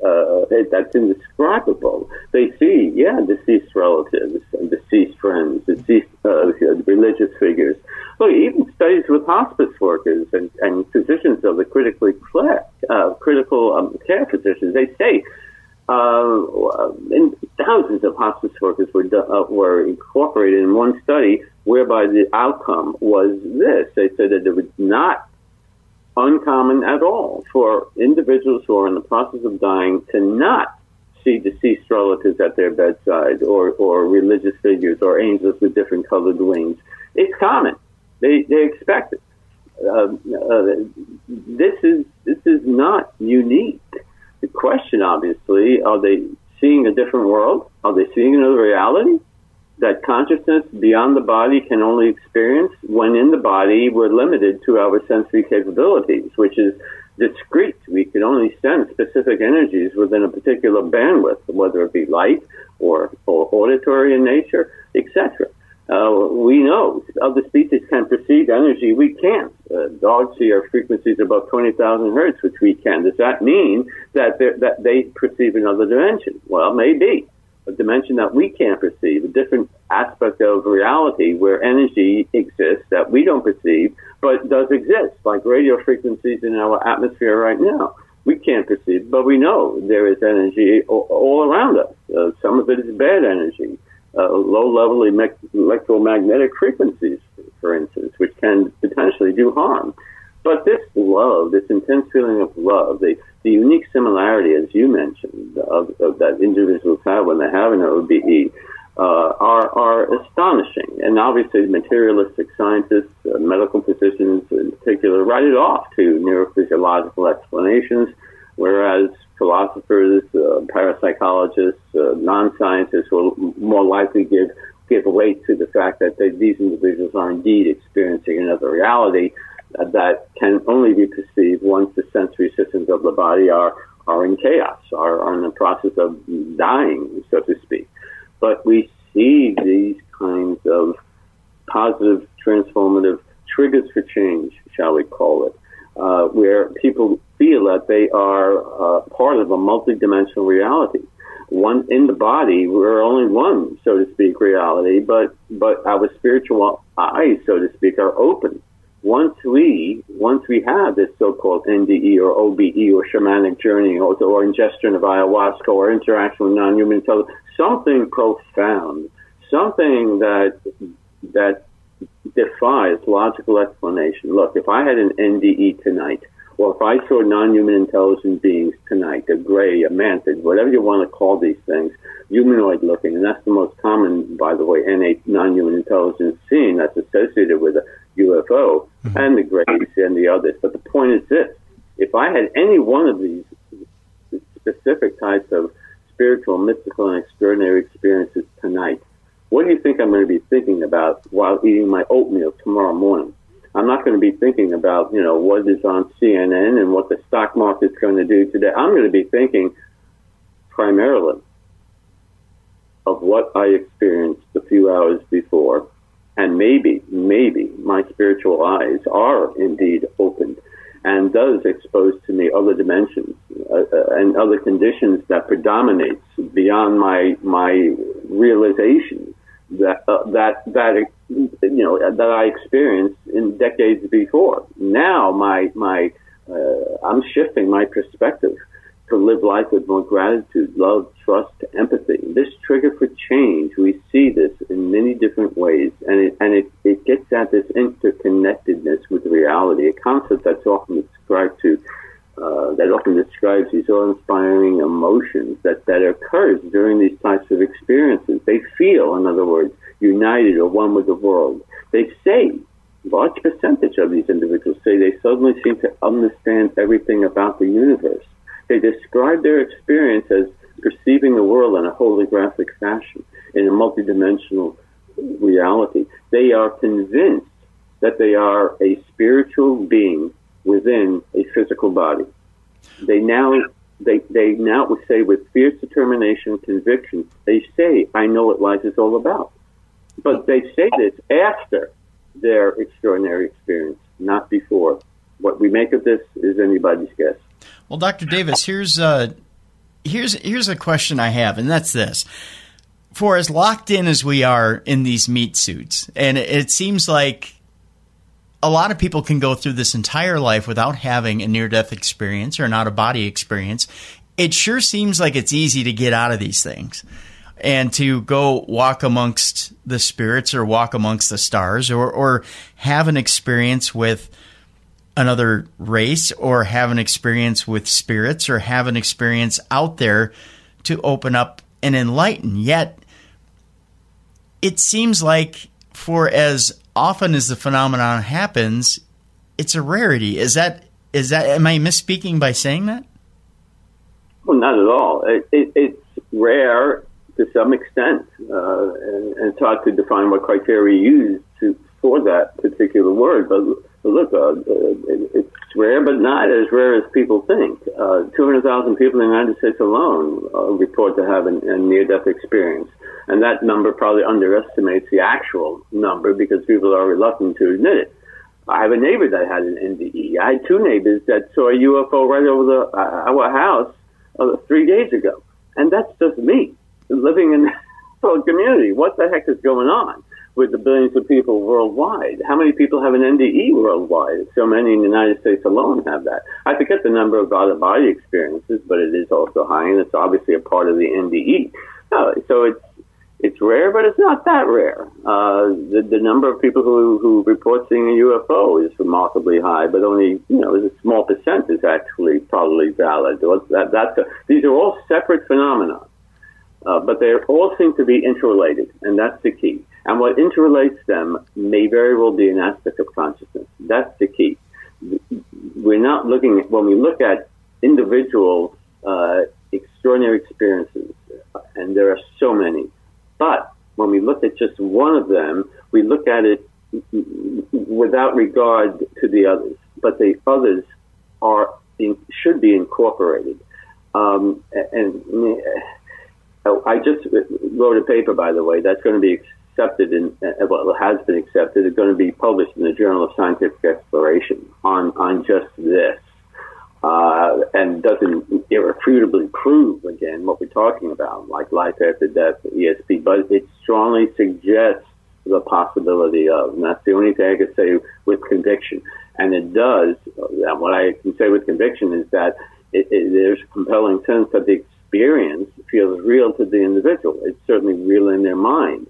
Speaker 3: that's indescribable. They see, deceased relatives and deceased friends, deceased religious figures. Look, even studies with hospice workers and physicians of the critical care physicians, they say thousands of hospice workers were incorporated in one study whereby the outcome was this. They said that it was not uncommon at all for individuals who are in the process of dying to not see deceased relatives at their bedside or religious figures or angels with different colored wings. It's common. They expect it. This is not unique. The question, obviously, are they seeing a different world? Are they seeing another reality? that consciousness beyond the body can only experience when in the body we're limited to our sensory capabilities, which is discrete. We can only sense specific energies within a particular bandwidth, whether it be light or auditory in nature, etc. We know other species can perceive energy. We can't. Dogs hear frequencies above 20,000 hertz, which we can. Does that mean that they perceive another dimension? Well, maybe. A dimension that we can't perceive, a different aspect of reality where energy exists that we don't perceive, but does exist, like radio frequencies in our atmosphere right now. We can't perceive, but we know there is energy all around us. Some of it is bad energy, low-level electromagnetic frequencies, for instance, which can potentially do harm. But this love, this intense feeling of love, the unique similarity, as you mentioned, of that individuals have when they have an OBE, are astonishing. And obviously, materialistic scientists, medical physicians in particular, write it off to neurophysiological explanations, whereas philosophers, parapsychologists, non-scientists will more likely give weight to the fact that these individuals are indeed experiencing another reality that can only be perceived once the sensory systems of the body are in chaos, are in the process of dying, so to speak. But we see these kinds of positive, transformative triggers for change, shall we call it, where people feel that they are part of a multidimensional reality. One in the body, we're only one, so to speak, reality, but our spiritual eyes, so to speak, are open. Once we have this so-called NDE or OBE or shamanic journey or ingestion of ayahuasca or interaction with non-human intelligence, something profound, something that defies logical explanation. Look, if I had an NDE tonight, or if I saw non-human intelligent beings tonight, a gray, a mantid, whatever you want to call these things, humanoid looking, and that's the most common, by the way, non-human intelligence seen that's associated with a UFO, and the grays and the others. But the point is this: if I had any one of these specific types of spiritual, mystical, and extraordinary experiences tonight, what do you think I'm going to be thinking about while eating my oatmeal tomorrow morning? I'm not going to be thinking about, what is on CNN and what the stock market's going to do today. I'm going to be thinking primarily of what I experienced a few hours before. And maybe my spiritual eyes are indeed opened and does expose to me other dimensions and other conditions that predominates beyond my realization that I experienced in decades before. Now I'm shifting my perspective to live life with more gratitude, love, trust, empathy. This trigger for change, we see this in many different ways, and it gets at this interconnectedness with reality, a concept that's often described that often describes these awe-inspiring emotions that occurs during these types of experiences. They feel, in other words, united or one with the world. They say, a large percentage of these individuals say they suddenly seem to understand everything about the universe. They describe their experience as perceiving the world in a holographic fashion, in a multidimensional reality. They are convinced that they are a spiritual being within a physical body. They now say with fierce determination, conviction, they say, I know what life is all about. But they say this after their extraordinary experience, not before. What we make of this is anybody's guess.
Speaker 2: Well, Dr. Davis, here's a question I have, and that's this. For as locked in as we are in these meat suits, and it seems like a lot of people can go through this entire life without having a near-death experience or an out-of-body experience, it sure seems like it's easy to get out of these things and to go walk amongst the spirits or walk amongst the stars or have an experience with another race or have an experience with spirits or have an experience out there to open up and enlighten. Yet it seems like for as often as the phenomenon happens, it's a rarity. Is that am I misspeaking by saying that?
Speaker 3: Well, not at all. It's rare to some extent, and it's hard to define what criteria you use for that particular word. But look, it's rare, but not as rare as people think. 200,000 people in the United States alone report to have a near-death experience. And that number probably underestimates the actual number because people are reluctant to admit it. I have a neighbor that had an NDE. I had two neighbors that saw a UFO right over our house 3 days ago. And that's just me, living in a community. What the heck is going on with the billions of people worldwide? How many people have an NDE worldwide? So many in the United States alone have that. I forget the number of out-of-body experiences, but it is also high, and it's obviously a part of the NDE. So it's rare, but it's not that rare. The number of people who report seeing a UFO is remarkably high, but only, a small percent is actually probably valid. These are all separate phenomena, but they all seem to be interrelated, and that's the key. And what interrelates them may very well be an aspect of consciousness. That's the key. We're not looking at, when we look at individual extraordinary experiences, and there are so many, but when we look at just one of them, we look at it without regard to the others. But the others should be incorporated. And I just wrote a paper, by the way, that's going to be accepted it has been accepted. It's going to be published in the Journal of Scientific Exploration on just this. And doesn't irrefutably prove, again, what we're talking about, like life after death, ESP, but it strongly suggests the possibility of, and that's the only thing I can say with conviction. And it does, and what I can say with conviction is that there's a compelling sense that the experience feels real to the individual. It's certainly real in their mind.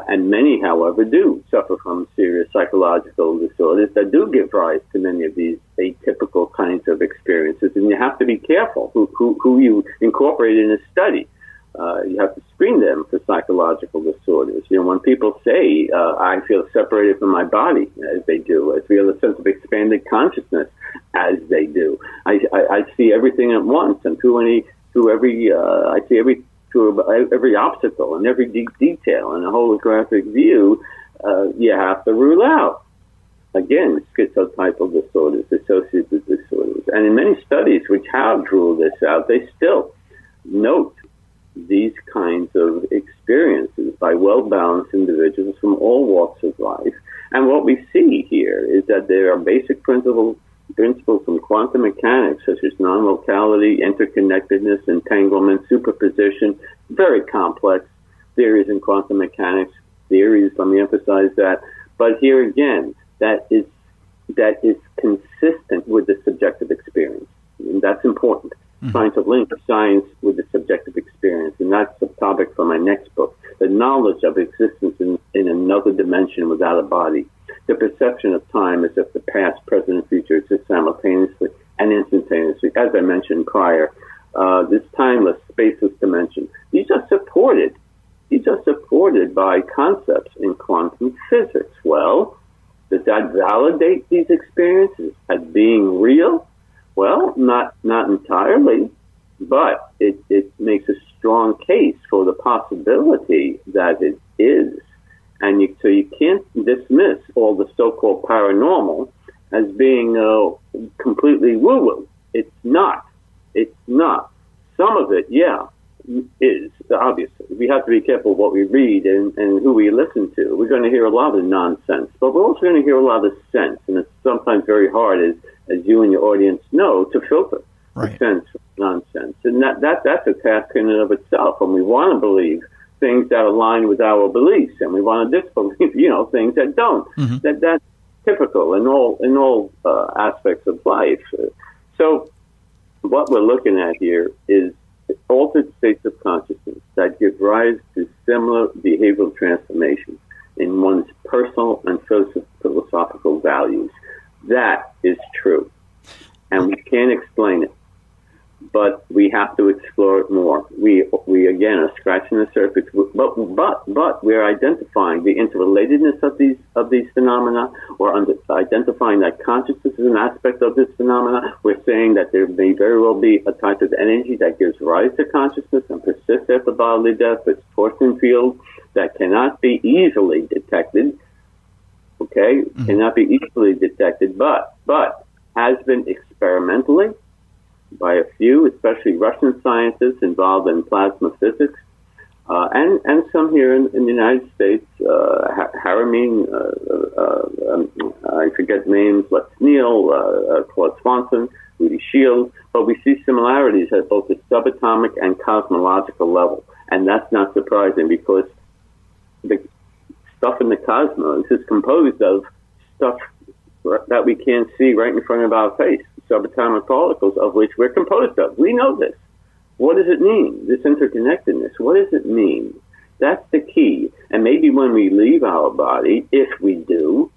Speaker 3: And many, however, do suffer from serious psychological disorders that do give rise to many of these atypical kinds of experiences. And you have to be careful who you incorporate in a study. You have to screen them for psychological disorders. When people say, I feel separated from my body, as they do, I feel a sense of expanded consciousness, as they do. I see everything at once, and I see every obstacle and every detail and a holographic view, you have to rule out, again, schizotypal disorders, dissociative disorders. And in many studies which have ruled this out, they still note these kinds of experiences by well-balanced individuals from all walks of life. And what we see here is that there are basic principles from quantum mechanics, such as non-locality, interconnectedness, entanglement, superposition, very complex theories in quantum mechanics. Theories, let me emphasize that. But here again, that is consistent with the subjective experience. And that's important. Mm-hmm. Trying to link science with the subjective experience. And that's the topic for my next book, the knowledge of existence in another dimension without a body. The perception of time as if the past, present, and future exist simultaneously and instantaneously. As I mentioned prior, this timeless, spaceless dimension. These are supported by concepts in quantum physics. Well, does that validate these experiences as being real? Well, not entirely, but it makes a strong case for the possibility that it is. And so you can't dismiss all the so-called paranormal as being completely woo-woo. It's not. Some of it, is, obviously. We have to be careful what we read and who we listen to. We're going to hear a lot of nonsense, but we're also going to hear a lot of sense. And it's sometimes very hard, as you and your audience know, to filter the sense from nonsense. And that's a task in and of itself. And we want to believe things that align with our beliefs, and we want to disbelieve, things that don't. Mm-hmm. That's typical in all aspects of life. So what we're looking at here is altered states of consciousness that give rise to similar behavioral transformations in one's personal and philosophical values. That is true, and we can't explain it. but we have to explore it more. We again are scratching the surface, but we're identifying the interrelatedness of these phenomena. We're identifying that consciousness is an aspect of this phenomena. We're saying that there may very well be a type of energy that gives rise to consciousness and persists after bodily death. It's torsion field that cannot be easily detected. Okay, cannot be easily detected, but has been experimentally by a few, especially Russian scientists involved in plasma physics, and some here in the United States, Harameen, I forget names, Lex Neal, Claude Swanson, Rudy Shields, but we see similarities at both the subatomic and cosmological level, and that's not surprising because the stuff in the cosmos is composed of stuff that we can't see right in front of our face, subatomic particles of which we're composed of. We know this. What does it mean, this interconnectedness? What does it mean? That's the key. And maybe when we leave our body, if we do,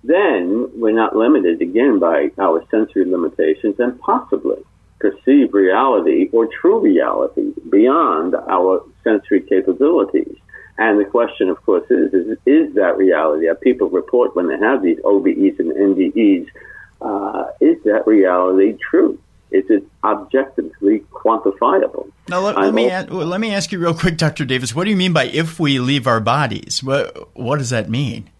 Speaker 3: then we're not limited again by our sensory limitations and possibly perceive reality or true reality beyond our sensory capabilities. And the question, of course, is that reality? People report when they have these OBEs and NDEs, is that reality true? Is it objectively quantifiable?
Speaker 2: Now, let me ask you real quick, Dr. Davis, what do you mean by if we leave our bodies? What does that mean?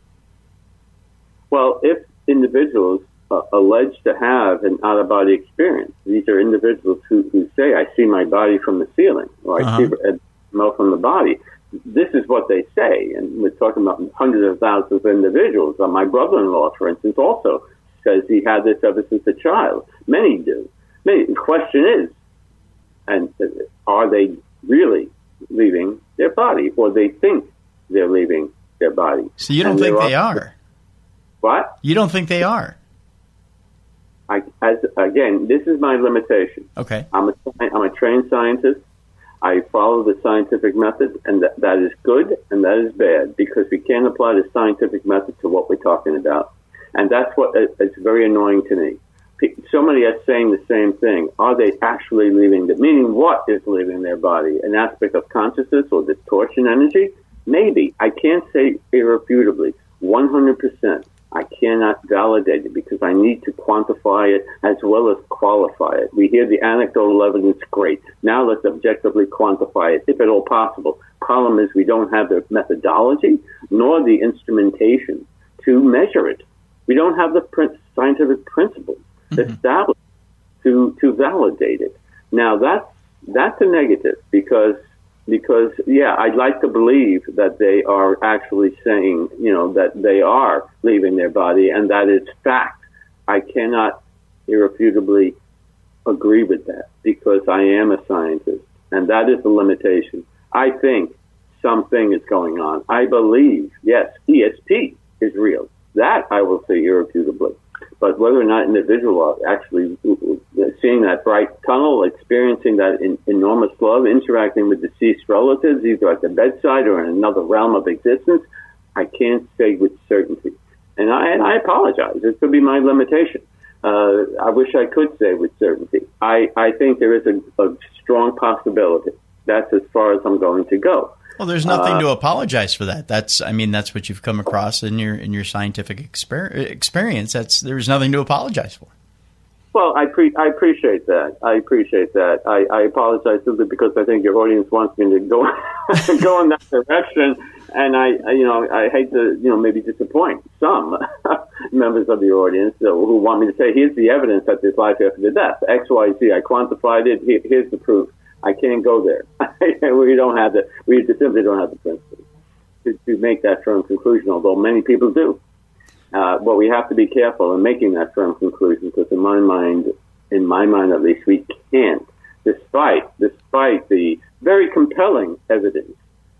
Speaker 3: Well, if individuals allege to have an out-of-body experience, these are individuals who say, I see my body from the ceiling, or I see it from the body. This is what they say, and we're talking about hundreds of thousands of individuals. My brother-in-law, for instance, also says he had this ever since a child. Many do. The question is, and are they really leaving their body, or they think they're leaving their body?
Speaker 2: So you don't think they are?
Speaker 3: What?
Speaker 2: You don't think they are?
Speaker 3: Again, this is my limitation.
Speaker 2: Okay.
Speaker 3: I'm a trained scientist. I follow the scientific method, and that is good and that is bad because we can't apply the scientific method to what we're talking about. And that's what it's very annoying to me. So many are saying the same thing. Are they actually leaving meaning what is leaving their body? An aspect of consciousness or distortion energy? Maybe. I can't say irrefutably, 100%. I cannot validate it because I need to quantify it as well as qualify it. We hear the anecdotal evidence, great. Now let's objectively quantify it, if at all possible. Problem is we don't have the methodology nor the instrumentation to measure it. We don't have the scientific principles established to validate it. Now that's a negative because yeah, I'd like to believe that they are actually saying, that they are leaving their body and that is fact. I cannot irrefutably agree with that because I am a scientist and that is the limitation. I think something is going on. I believe, yes, ESP is real. That I will say irrefutably. But whether or not individuals are actually seeing that bright tunnel, experiencing that enormous love, interacting with deceased relatives, either at the bedside or in another realm of existence, I can't say with certainty. And I apologize. It could be my limitation. I wish I could say with certainty. I think there is a strong possibility. That's as far as I'm going to go.
Speaker 2: Well, there's nothing to apologize for that. That's what you've come across in your scientific experience. There's nothing to apologize for.
Speaker 3: Well, I appreciate that. I apologize simply because I think your audience wants me to go in that direction, and I hate to maybe disappoint some members of the audience who want me to say, here's the evidence that there's life after the death. X, Y, Z. I quantified it. Here's the proof. I can't go there. We just simply don't have the principles to make that firm conclusion, although many people do. But we have to be careful in making that firm conclusion because in my mind at least, we can't, despite the very compelling evidence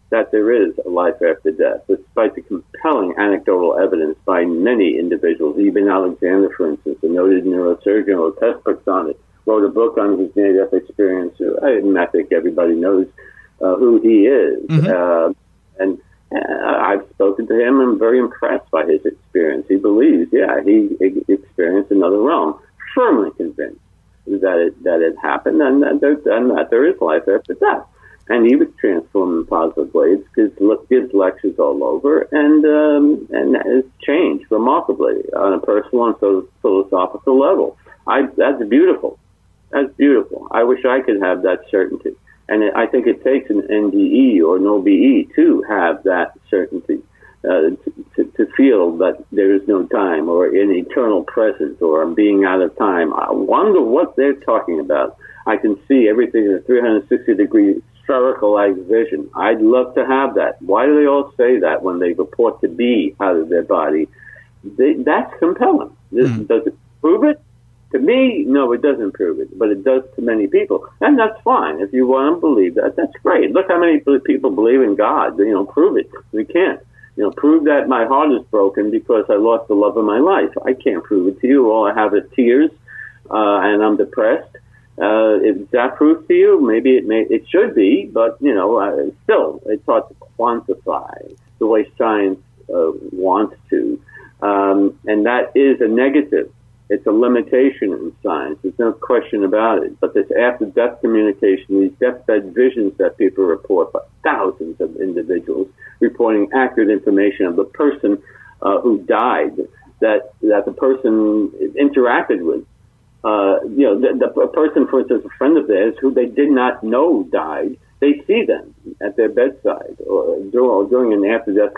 Speaker 3: that there is a life after death, despite the compelling anecdotal evidence by many individuals. Eben Alexander, for instance, a noted neurosurgeon, wrote textbooks on it, wrote a book on his near-death experience. I think everybody knows who he is. And I've spoken to him. I'm very impressed by his experience. He believes, he experienced another realm. Firmly convinced that happened, and that there is life after death. And he was transformed in positive ways, gives lectures all over, and has changed remarkably on a personal and philosophical level. That's beautiful. That's beautiful. I wish I could have that certainty. And I think it takes an NDE or an OBE to have that certainty, to feel that there is no time or an eternal presence or I'm being out of time. I wonder what they're talking about. I can see everything in a 360-degree spherical-like vision. I'd love to have that. Why do they all say that when they report to be out of their body? That's compelling. Does it prove it? To me, no, it doesn't prove it, but it does to many people. And that's fine. If you want to believe that, that's great. Look how many people believe in God. Prove it. We can't. Prove that my heart is broken because I lost the love of my life. I can't prove it to you. All I have is tears, and I'm depressed. Is that proof to you? Maybe it should be, but, still, it's hard to quantify the way science wants to. And that is a negative. It's a limitation in science. There's no question about it. But this after-death communication, these deathbed visions that people report, by thousands of individuals reporting accurate information of the person who died, that the person interacted with. The person, for instance, a friend of theirs who they did not know died, they see them at their bedside or during an after-death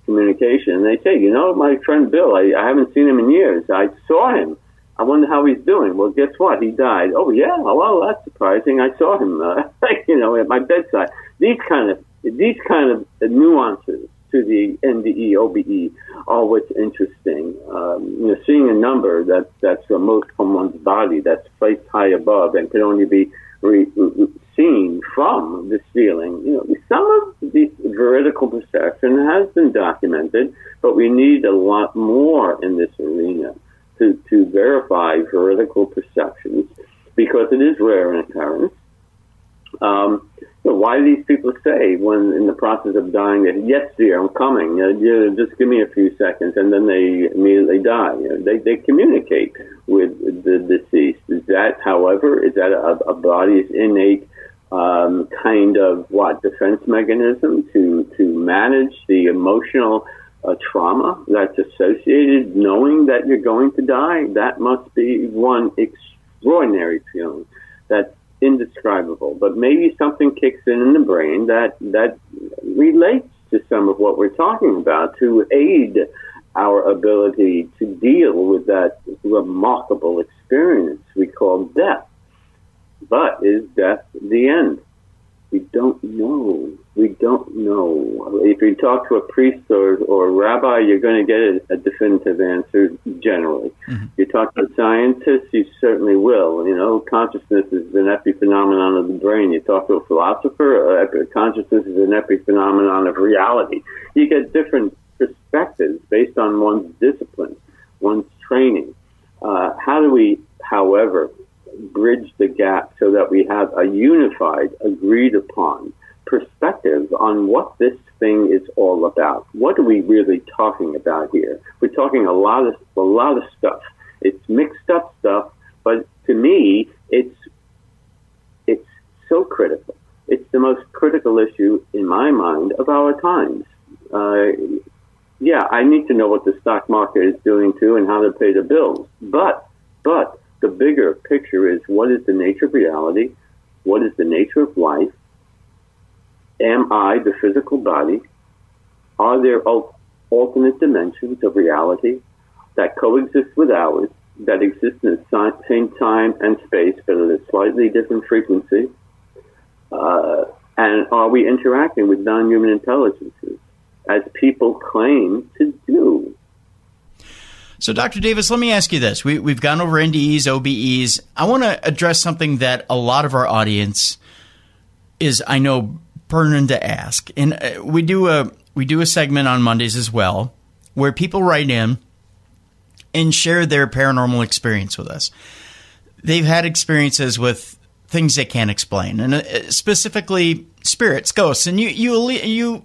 Speaker 3: communication, and they say, my friend Bill, I haven't seen him in years. I saw him. I wonder how he's doing. Well, guess what? He died. Oh, yeah. Well, that's surprising. I saw him, at my bedside. These kind of nuances to the NDE, OBE are what's interesting. Seeing a number that's remote from one's body, that's placed high above and can only be seen from this feeling. Some of this veridical perception has been documented, but we need a lot more in this arena to verify veridical perceptions because it is rare in occurrence. Why do these people say when in the process of dying that, yes, dear, I'm coming, just give me a few seconds, and then they immediately die? They communicate with the deceased. Is that a body's innate kind of defense mechanism to manage the emotional trauma that's associated knowing that you're going to die? That must be one extraordinary feeling that's indescribable, but maybe something kicks in the brain that relates to some of what we're talking about to aid our ability to deal with that remarkable experience we call death. But is death the end? We don't know. We don't know. If you talk to a priest or a rabbi, you're going to get a definitive answer generally. Mm-hmm. You talk to a scientist, you certainly will. Consciousness is an epiphenomenon of the brain. You talk to a philosopher, consciousness is an epiphenomenon of reality. You get different perspectives based on one's discipline, one's training. How do we, however, bridge the gap so that we have a unified, agreed upon perspective on what this thing is all about? What are we really talking about here? We're talking a lot of stuff. It's mixed up stuff, but to me, it's so critical. It's the most critical issue in my mind of our times. I need to know what the stock market is doing too and how to pay the bills. But the bigger picture is, what is the nature of reality? What is the nature of life? Am I the physical body? Are there alternate dimensions of reality that coexist with ours, that exist in the same time and space, but at a slightly different frequency? And are we interacting with non-human intelligences, as people claim to do?
Speaker 2: So, Dr. Davis, let me ask you this. We've gone over NDEs, OBEs. I want to address something that a lot of our audience is, I know, burning to ask. And we do a segment on Mondays as well where people write in and share their paranormal experience with us. They've had experiences with things they can't explain, and specifically spirits, ghosts. And you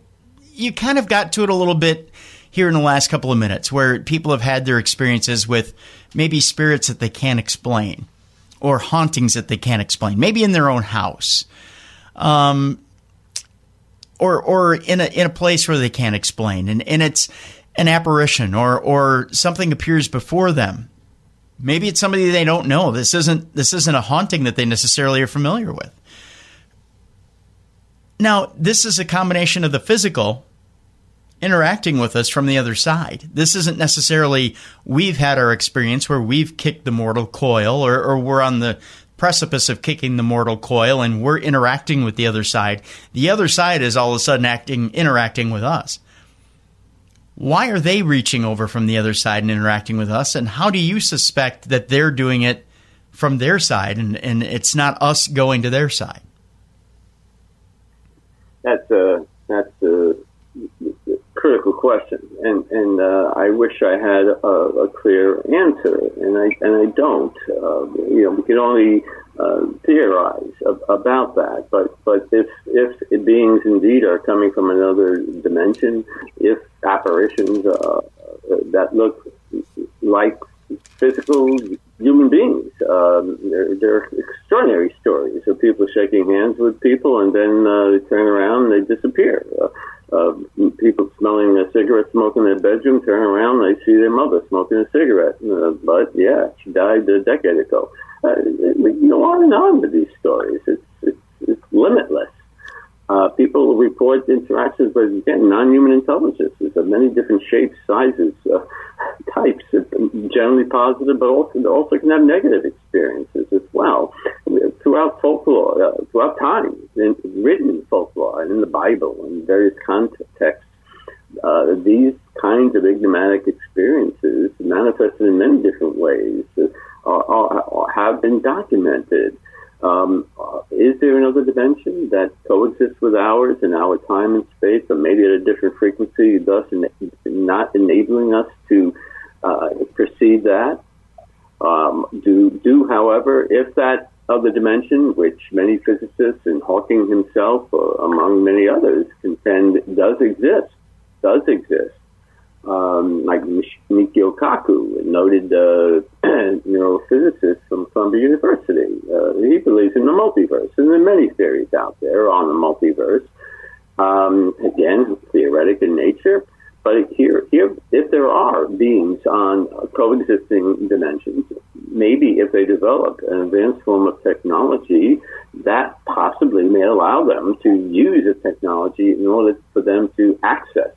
Speaker 2: kind of got to it a little bit here in the last couple of minutes, where people have had their experiences with maybe spirits that they can't explain. or hauntings that they can't explain, maybe in their own house, or in a place where they can't explain, and it's an apparition or something appears before them. Maybe it's somebody they don't know. This isn't a haunting that they necessarily are familiar with. Now, this is a combination of the physical interacting with us from the other side. This isn't necessarily we've had our experience where we've kicked the mortal coil or we're on the precipice of kicking the mortal coil and we're interacting with the other side. The other side is all of a sudden interacting with us. Why are they reaching over from the other side and interacting with us? And how do you suspect that they're doing it from their side and it's not us going to their side?
Speaker 3: That's a critical question, and I wish I had a clear answer, and I don't. We can only theorize about that. But if beings indeed are coming from another dimension, if apparitions that look like physical human beings, they're extraordinary stories of people shaking hands with people and then they turn around and they disappear. People smelling a cigarette smoke in their bedroom, turn around and they see their mother smoking a cigarette. But yeah, she died a decade ago. You go on and on with these stories. It's limitless. People report interactions with, again, non-human intelligences of many different shapes, sizes, types, generally positive, but also can have negative experiences as well. Throughout folklore, throughout time, in written folklore and in the Bible and various contexts, these kinds of enigmatic experiences manifested in many different ways have been documented. Is there another dimension that coexists with ours in our time and space, but maybe at a different frequency, thus not enabling us to perceive that? However, if that other dimension, which many physicists and Hawking himself, among many others, contend does exist, like Michio Kaku, a noted neurophysicist from Columbia University. He believes in the multiverse, and there are many theories out there on the multiverse. Again, theoretic in nature, but here, if there are beings on coexisting dimensions, maybe if they develop an advanced form of technology, that possibly may allow them to use a technology in order for them to access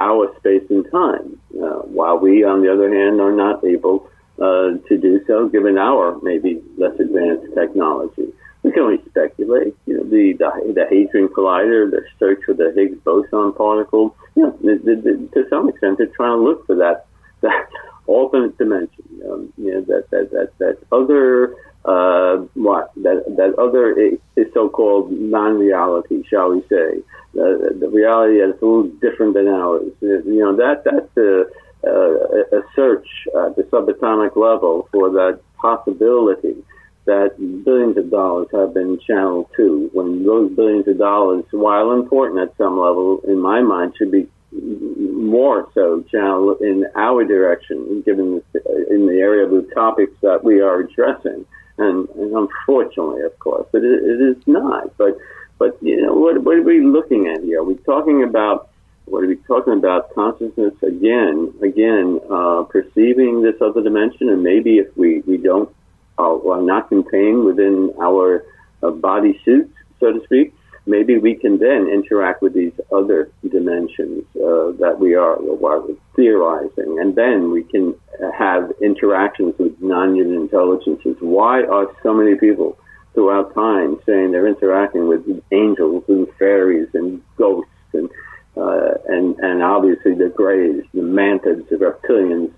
Speaker 3: our space and time, while we, on the other hand, are not able to do so, given our maybe less advanced technology. We can only speculate. The Hadron Collider, the search for the Higgs boson particle. To some extent, they're trying to look for that alternate dimension. That other so-called non-reality, shall we say, the reality that's a little different than ours. That's a search at the subatomic level for that possibility that billions of dollars have been channeled to. When those billions of dollars, while important at some level, in my mind, should be more so channeled in our direction, given in the area of the topics that we are addressing. And unfortunately, of course, but it is not. But what are we looking at here? Are we talking about consciousness again, perceiving this other dimension, and maybe if we don't are not contained within our body suits, so to speak, maybe we can then interact with these other dimensions that we are theorizing, and then we can have interactions with non-human intelligences. Why are so many people throughout time saying they're interacting with angels and fairies and ghosts and obviously the greys, the mantids, the reptilians,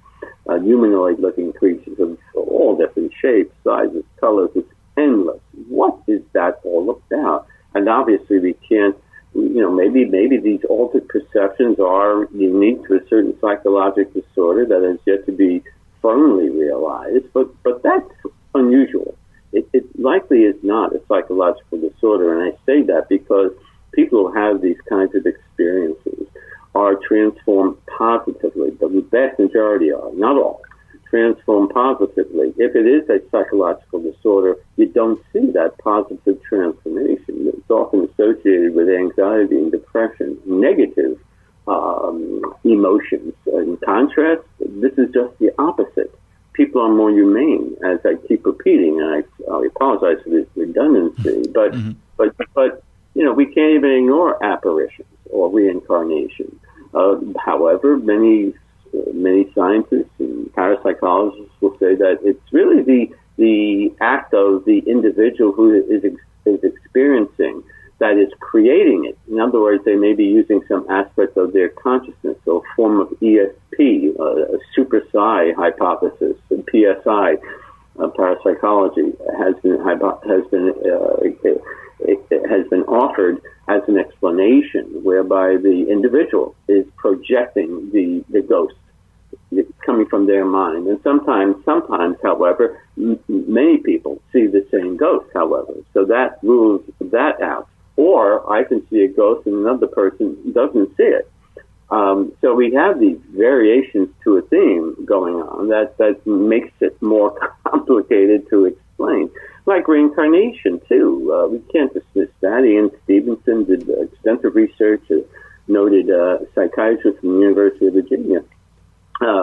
Speaker 3: humanoid-looking creatures of all different shapes, sizes, colors? It's endless. What is that all about? And obviously we can't, maybe these altered perceptions are unique to a certain psychological disorder that has yet to be firmly realized, but that's unusual. It likely is not a psychological disorder, and I say that because people who have these kinds of experiences are transformed positively. The vast majority are, not all, transform positively. If it is a psychological disorder, you don't see that positive transformation. It's often associated with anxiety and depression, negative emotions. In contrast, this is just the opposite. People are more humane, as I keep repeating, and I apologize for this redundancy, but we can't even ignore apparitions or reincarnation. However, many scientists and parapsychologists will say that it's really the act of the individual who is experiencing that is creating it. In other words, they may be using some aspect of their consciousness, or a form of ESP, a super psi hypothesis, and PSI. Parapsychology has been offered as an explanation whereby the individual is projecting the ghost coming from their mind. And sometimes, however, many people see the same ghost, however. So that rules that out. Or I can see a ghost and another person doesn't see it. So we have these variations to a theme going on that makes it more complicated to explain. Like reincarnation, too. We can't dismiss that. Ian Stevenson did extensive research, a noted psychiatrist from the University of Virginia,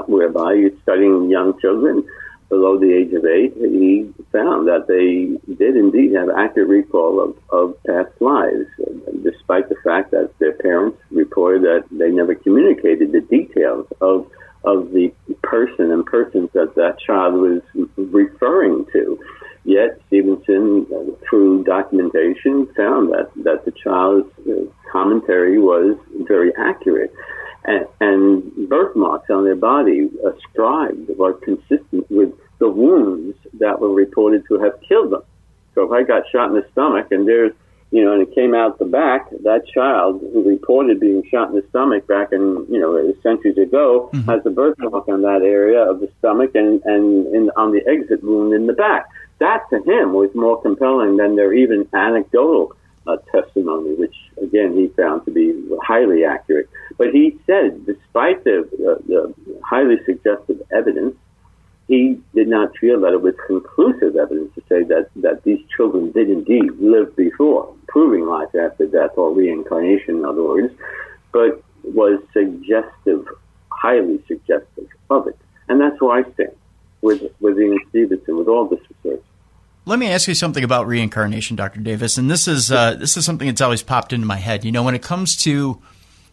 Speaker 3: whereby he's studying young children below the age of 8. He found that they did indeed have accurate recall of past lives, despite the fact that their parents reported that they never communicated the details of the person and persons that child was referring to. Yet Stevenson, through documentation, found that the child's commentary was very accurate. And birthmarks on their body ascribed were consistent with the wounds that were reported to have killed them. So if I got shot in the stomach and and it came out the back, that child who reported being shot in the stomach back in, centuries ago, has a birthmark on that area of the stomach and on the exit wound in the back. That to him was more compelling than their even anecdotal testimony, which again he found to be highly accurate. But he said, despite the highly suggestive evidence, he did not feel that it was conclusive evidence to say that these children did indeed live before, proving life after death or reincarnation, in other words, but was suggestive, highly suggestive of it. And that's where I stand with Ian Stevenson, with all this research.
Speaker 2: Let me ask you something about reincarnation, Dr. Davis, and this is something that's always popped into my head. When it comes to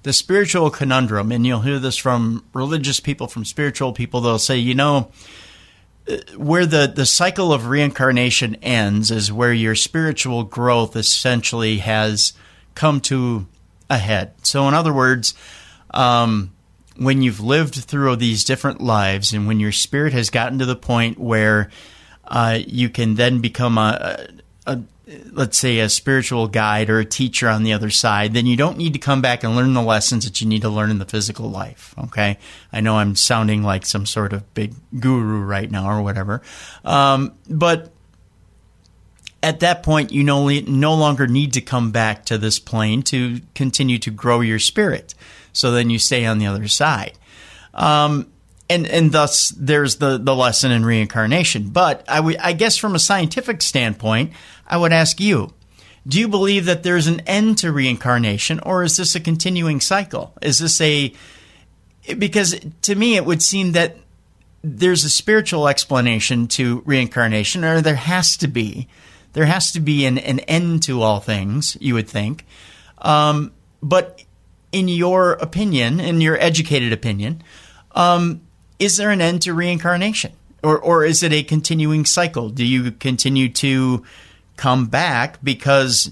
Speaker 2: the spiritual conundrum, and you'll hear this from religious people, from spiritual people, they'll say, where the cycle of reincarnation ends is where your spiritual growth essentially has come to a head. So in other words, when you've lived through these different lives and when your spirit has gotten to the point where you can then become let's say a spiritual guide or a teacher on the other side, then you don't need to come back and learn the lessons that you need to learn in the physical life. Okay, I know I'm sounding like some sort of big guru right now or whatever, but at that point you no longer need to come back to this plane to continue to grow your spirit. So then you stay on the other side. And thus, there's the lesson in reincarnation. But I guess from a scientific standpoint, I would ask you, do you believe that there's an end to reincarnation, or is this a continuing cycle? Is this because to me it would seem that there's a spiritual explanation to reincarnation, or there has to be an end to all things, you would think. But in your opinion, in your educated opinion, is there an end to reincarnation? Or is it a continuing cycle? Do you continue to come back because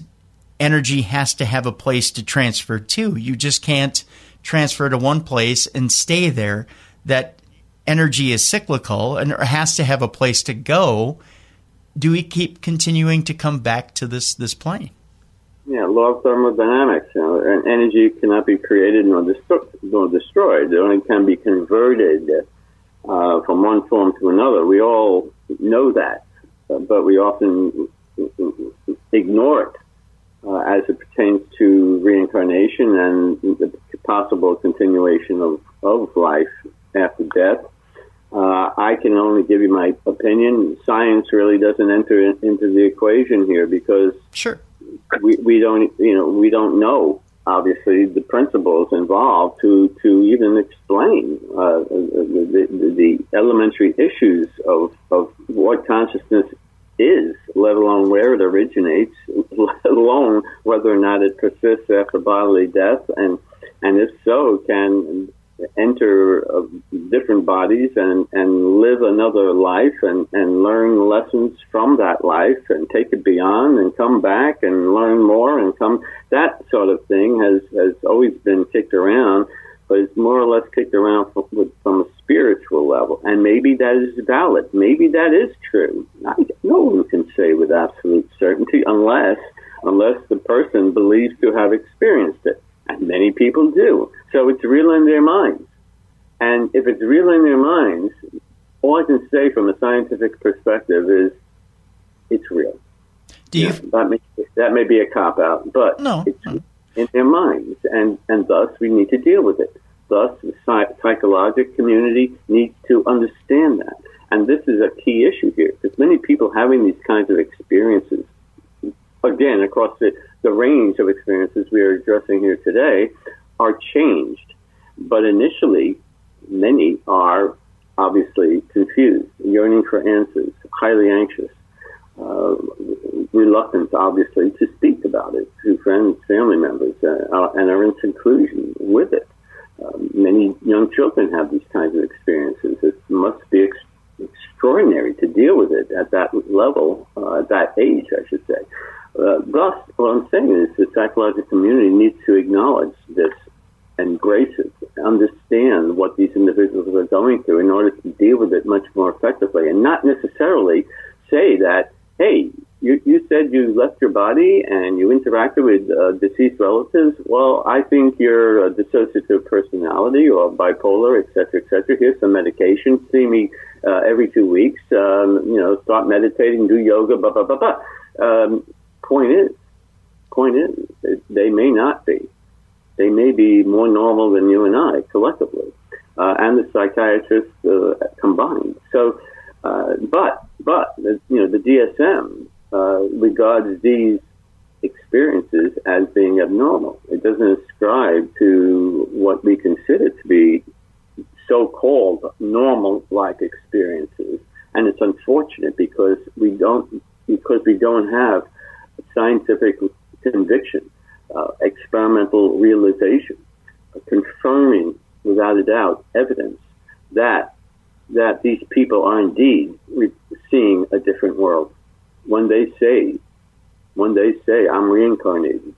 Speaker 2: energy has to have a place to transfer to? You just can't transfer to one place and stay there. That energy is cyclical and has to have a place to go. Do we keep continuing to come back to this plane?
Speaker 3: Yeah, law of thermodynamics. And energy cannot be created nor destroyed. It only can be converted from one form to another. We all know that, but we often ignore it as it pertains to reincarnation and the possible continuation of life after death. I can only give you my opinion. Science really doesn't enter into the equation here because
Speaker 2: sure.
Speaker 3: we don't know, obviously, the principles involved to even explain the elementary issues of what consciousness is, let alone where it originates, let alone whether or not it persists after bodily death, and if so, can enter different bodies and live another life and learn lessons from that life and take it beyond and come back and learn more and come. That sort of thing has always been kicked around, but it's more or less kicked around from a spiritual level. And maybe that is valid. Maybe that is true. No one can say with absolute certainty unless the person believes to have experienced it. And many people do. So it's real in their minds. And if it's real in their minds, all I can say from a scientific perspective is it's real. That may be a cop-out, but it's in their minds. And thus, we need to deal with it. Thus, the psychological community needs to understand that. And this is a key issue here, because many people having these kinds of experiences, again, across the range of experiences we are addressing here today, are changed. But initially, many are obviously confused, yearning for answers, highly anxious, reluctant, obviously, to speak about it to friends, family members, and are in seclusion with it. Many young children have these kinds of experiences. It must be extraordinary to deal with it at that level, at that age, I should say. Thus, what I'm saying is the psychological community needs to acknowledge this, embrace it, understand what these individuals are going through in order to deal with it much more effectively, and not necessarily say that, hey, you said you left your body and you interacted with deceased relatives. Well, I think you're a dissociative personality or bipolar, et cetera, et cetera. Here's some medication. See me every 2 weeks. Start meditating, do yoga, blah, blah, blah, blah. Point is, they may not be. They may be more normal than you and I collectively, and the psychiatrists combined. So, but the DSM regards these experiences as being abnormal. It doesn't ascribe to what we consider to be so-called normal-like experiences, and it's unfortunate because we don't have scientific conviction, experimental realization, confirming without a doubt evidence that these people are indeed seeing a different world. When they say I'm reincarnated,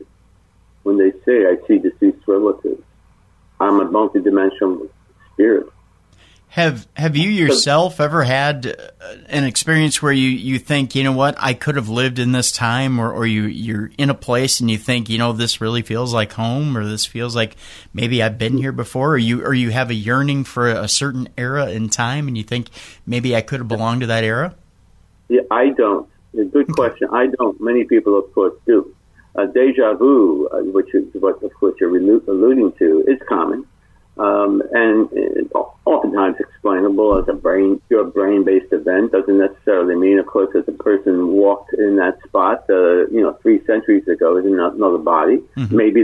Speaker 3: when they say I see deceased relatives, I'm a multidimensional spirit.
Speaker 2: Have you yourself ever had an experience where you think, you know what, I could have lived in this time, or you're in a place and you think, this really feels like home, or this feels like maybe I've been here before, or you have a yearning for a certain era in time and you think maybe I could have belonged to that era? Yeah,
Speaker 3: I don't. A good question. I don't. Many people, of course, do. Deja vu, which is what, of course, you're alluding to, is common. And oftentimes explainable as pure brain-based event. Doesn't necessarily mean, of course, that the person walked in that spot, 3 centuries ago in another body. Mm-hmm. Maybe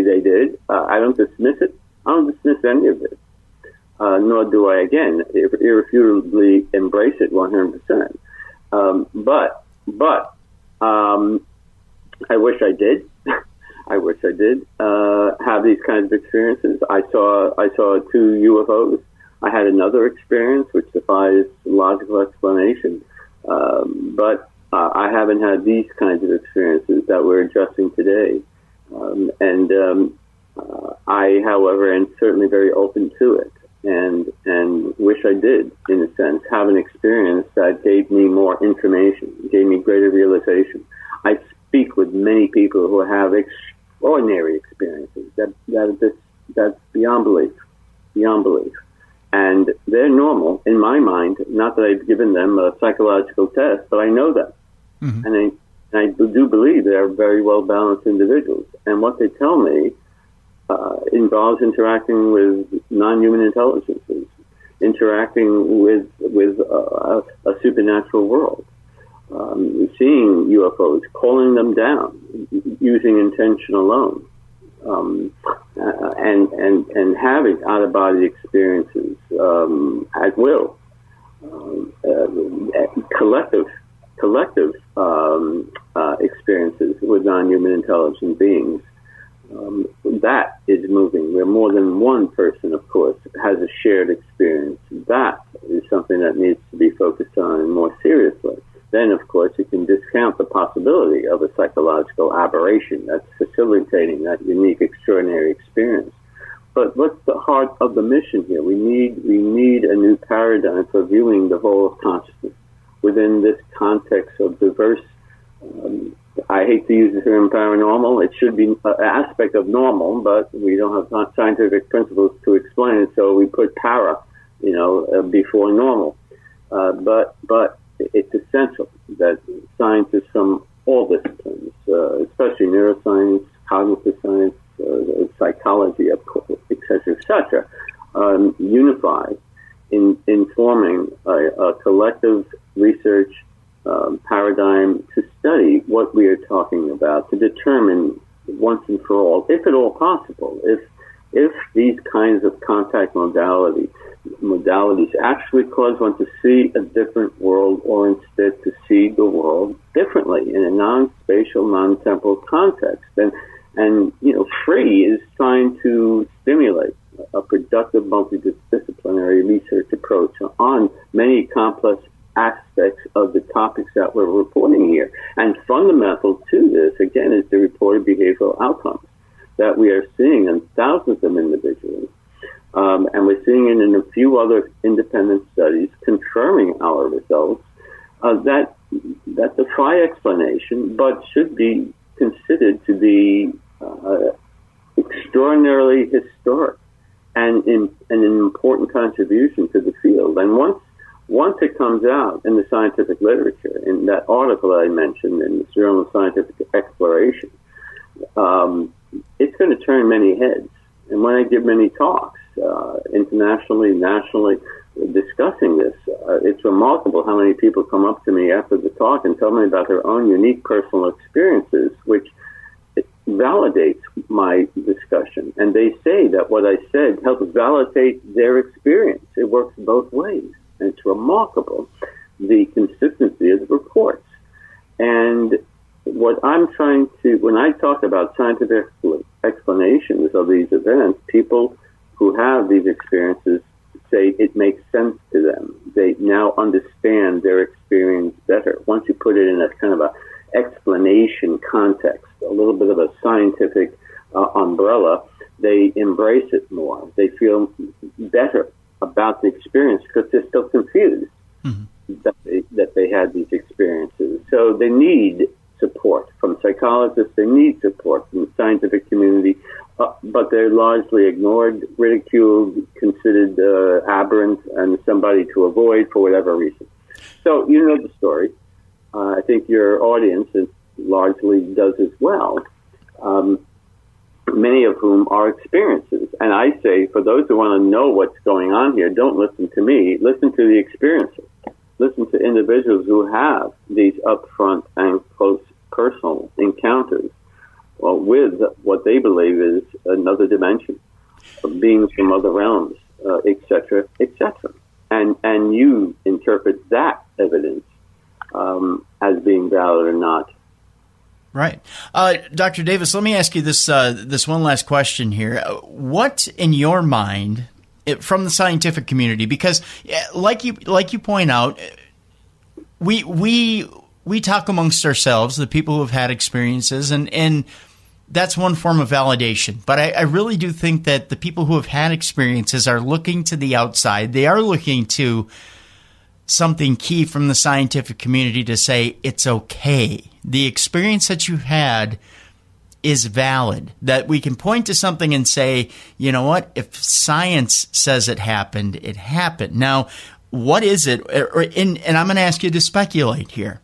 Speaker 3: they did. I don't dismiss it. I don't dismiss any of it. Nor do I, again, irrefutably embrace it 100%. But I wish I did. I wish I did have these kinds of experiences. I saw 2 UFOs. I had another experience which defies logical explanation, but I haven't had these kinds of experiences that we're addressing today. I, however, am certainly very open to it, and wish I did, in a sense, have an experience that gave me more information, gave me greater realization. I speak with many people who have extraordinary experiences that's beyond belief, and they're normal in my mind. Not that I've given them a psychological test, but I know them, mm-hmm. and I do believe they're very well balanced individuals. And what they tell me involves interacting with non-human intelligences. interacting with a supernatural world, seeing UFOs, calling them down, using intention alone, and having out-of-body experiences at will, collective experiences with non-human intelligent beings. That is moving, where more than one person, of course, has a shared experience. That is something that needs to be focused on more seriously. Then, of course, you can discount the possibility of a psychological aberration that's facilitating that unique, extraordinary experience. But what's the heart of the mission here? We need a new paradigm for viewing the whole of consciousness within this context of diverse. I hate to use the term paranormal. It should be an aspect of normal, but we don't have scientific principles to explain it, so we put para, before normal. But it's essential that scientists from all disciplines, especially neuroscience, cognitive science, psychology, et cetera, unify in forming a collective research paradigm to study what we are talking about, to determine once and for all, if at all possible, if these kinds of contact modalities actually cause one to see a different world, or instead to see the world differently in a non-spatial, non-temporal context. And Free is trying to stimulate a productive multidisciplinary research approach on many complex aspects of the topics that we're reporting here. And fundamental to this, again, is the reported behavioral outcomes that we are seeing in thousands of individuals. And we're seeing it in a few other independent studies confirming our results that defy explanation, but should be considered to be extraordinarily historic and an important contribution to the field. And once it comes out in the scientific literature, in that article that I mentioned in the Journal of Scientific Exploration, it's going to turn many heads. And when I give many talks, internationally, nationally, discussing this, it's remarkable how many people come up to me after the talk and tell me about their own unique personal experiences, which validates my discussion. And they say that what I said helps validate their experience. It works both ways. And it's remarkable, the consistency of the reports. And what I'm trying to, when I talk about scientific explanations of these events, people who have these experiences say it makes sense to them. They now understand their experience better. Once you put it in a kind of a explanation context, a little bit of a scientific umbrella, they embrace it more. They feel better about the experience because they're still confused that they had these experiences. So they need support from psychologists. They need support from the scientific community, but they're largely ignored, ridiculed, considered aberrant, and somebody to avoid for whatever reason. So you know the story. I think your audience largely does as well, many of whom are experiences. And I say, for those who want to know what's going on here, don't listen to me. Listen to the experiences. Listen to individuals who have these upfront and close personal encounters with what they believe is another dimension of beings from other realms, et cetera, et cetera. And you interpret that evidence as being valid or not.
Speaker 2: Right. Dr. Davis, let me ask you this one last question here. What, in your mind, from the scientific community, because like you point out, we talk amongst ourselves, the people who have had experiences, and that's one form of validation. But I really do think that the people who have had experiences are looking to the outside. They are looking to something key from the scientific community to say it's okay. The experience that you've had is valid, that we can point to something and say, you know what, if science says it happened, it happened. Now, what is it? And I'm going to ask you to speculate here.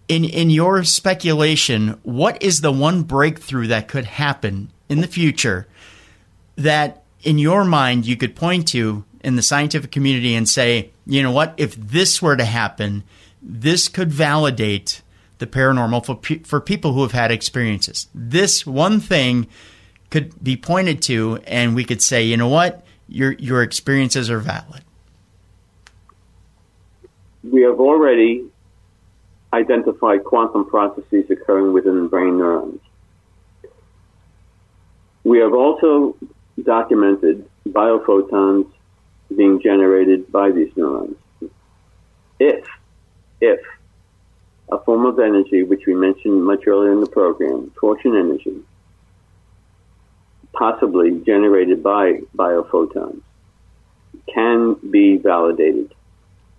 Speaker 2: In your speculation, what is the one breakthrough that could happen in the future that, in your mind, you could point to in the scientific community and say, you know what, if this were to happen, this could validate the paranormal for people who have had experiences. This one thing could be pointed to, and we could say, you know what, your experiences are valid.
Speaker 3: We have already identified quantum processes occurring within the brain neurons. We have also documented biophotons being generated by these neurons. If a form of energy, which we mentioned much earlier in the program, torsion energy, possibly generated by biophotons, can be validated.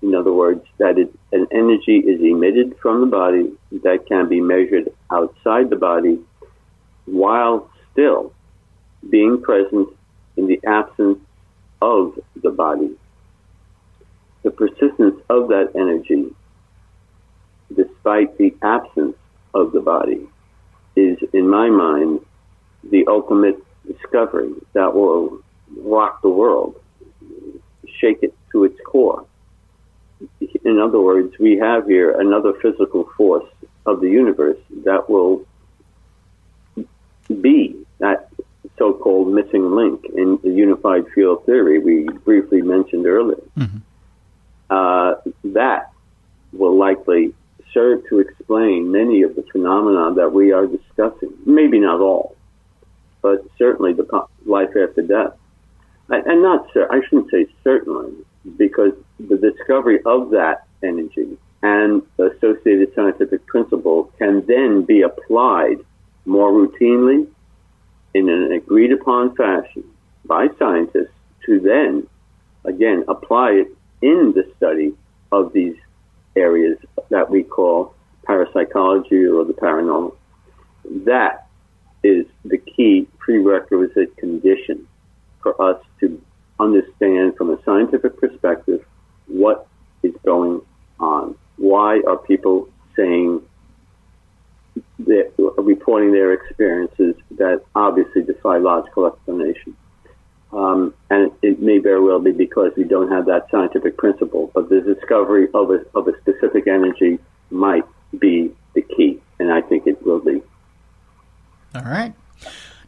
Speaker 3: In other words, that an energy is emitted from the body that can be measured outside the body while still being present in the absence of the body. The persistence of that energy, despite the absence of the body, is, in my mind, the ultimate discovery that will rock the world, shake it to its core. In other words, we have here another physical force of the universe that will be that so-called missing link in the unified field theory we briefly mentioned earlier. Mm-hmm. That will likely serve to explain many of the phenomena that we are discussing. Maybe not all, but certainly the life after death. And I shouldn't say certainly, because the discovery of that energy and the associated scientific principle can then be applied more routinely in an agreed-upon fashion by scientists to then, again, apply it in the study of these areas that we call parapsychology or the paranormal. That is the key prerequisite condition for us to understand from a scientific perspective what is going on. Why are people saying, reporting their experiences that obviously defy logical explanation? And it may very well be because we don't have that scientific principle, but the discovery of a specific energy might be the key, and I think it will be.
Speaker 2: All right.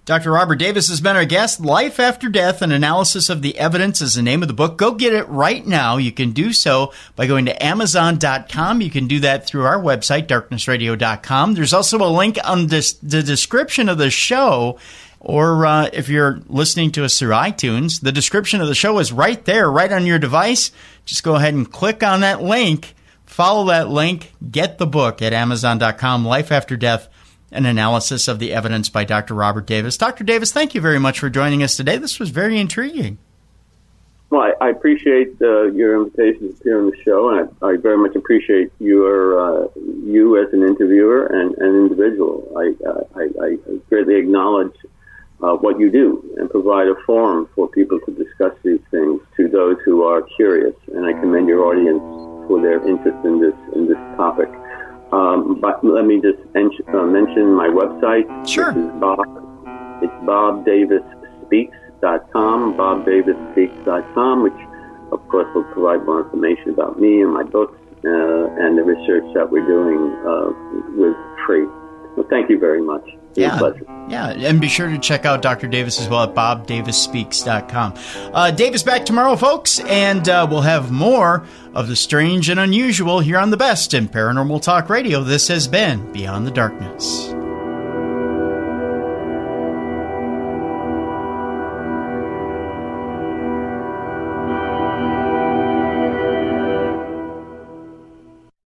Speaker 2: Dr. Robert Davis has been our guest. Life After Death, an Analysis of the Evidence is the name of the book. Go get it right now. You can do so by going to Amazon.com. You can do that through our website, darknessradio.com. There's also a link on the description of the show, or if you're listening to us through iTunes, the description of the show is right there, right on your device. Just go ahead and click on that link, follow that link, get the book at Amazon.com, Life After Death, an Analysis of the Evidence by Dr. Robert Davis. Dr. Davis, thank you very much for joining us today. This was very intriguing.
Speaker 3: Well, I appreciate your invitation to appear on the show, and I very much appreciate you as an interviewer and an individual. I greatly acknowledge what you do and provide a forum for people to discuss these things to those who are curious, and I commend your audience for their interest in this topic. But let me just mention my website.
Speaker 2: Sure.
Speaker 3: It's BobDavisSpeaks.com, BobDavisSpeaks.com, which, of course, will provide more information about me and my books and the research that we're doing with free. Well, thank you very much. It was a pleasure.
Speaker 2: Yeah, and be sure to check out Dr. Davis as well at BobDavisSpeaks.com. Davis back tomorrow, folks, and we'll have more of the strange and unusual here on the best in Paranormal Talk Radio. This has been Beyond the Darkness.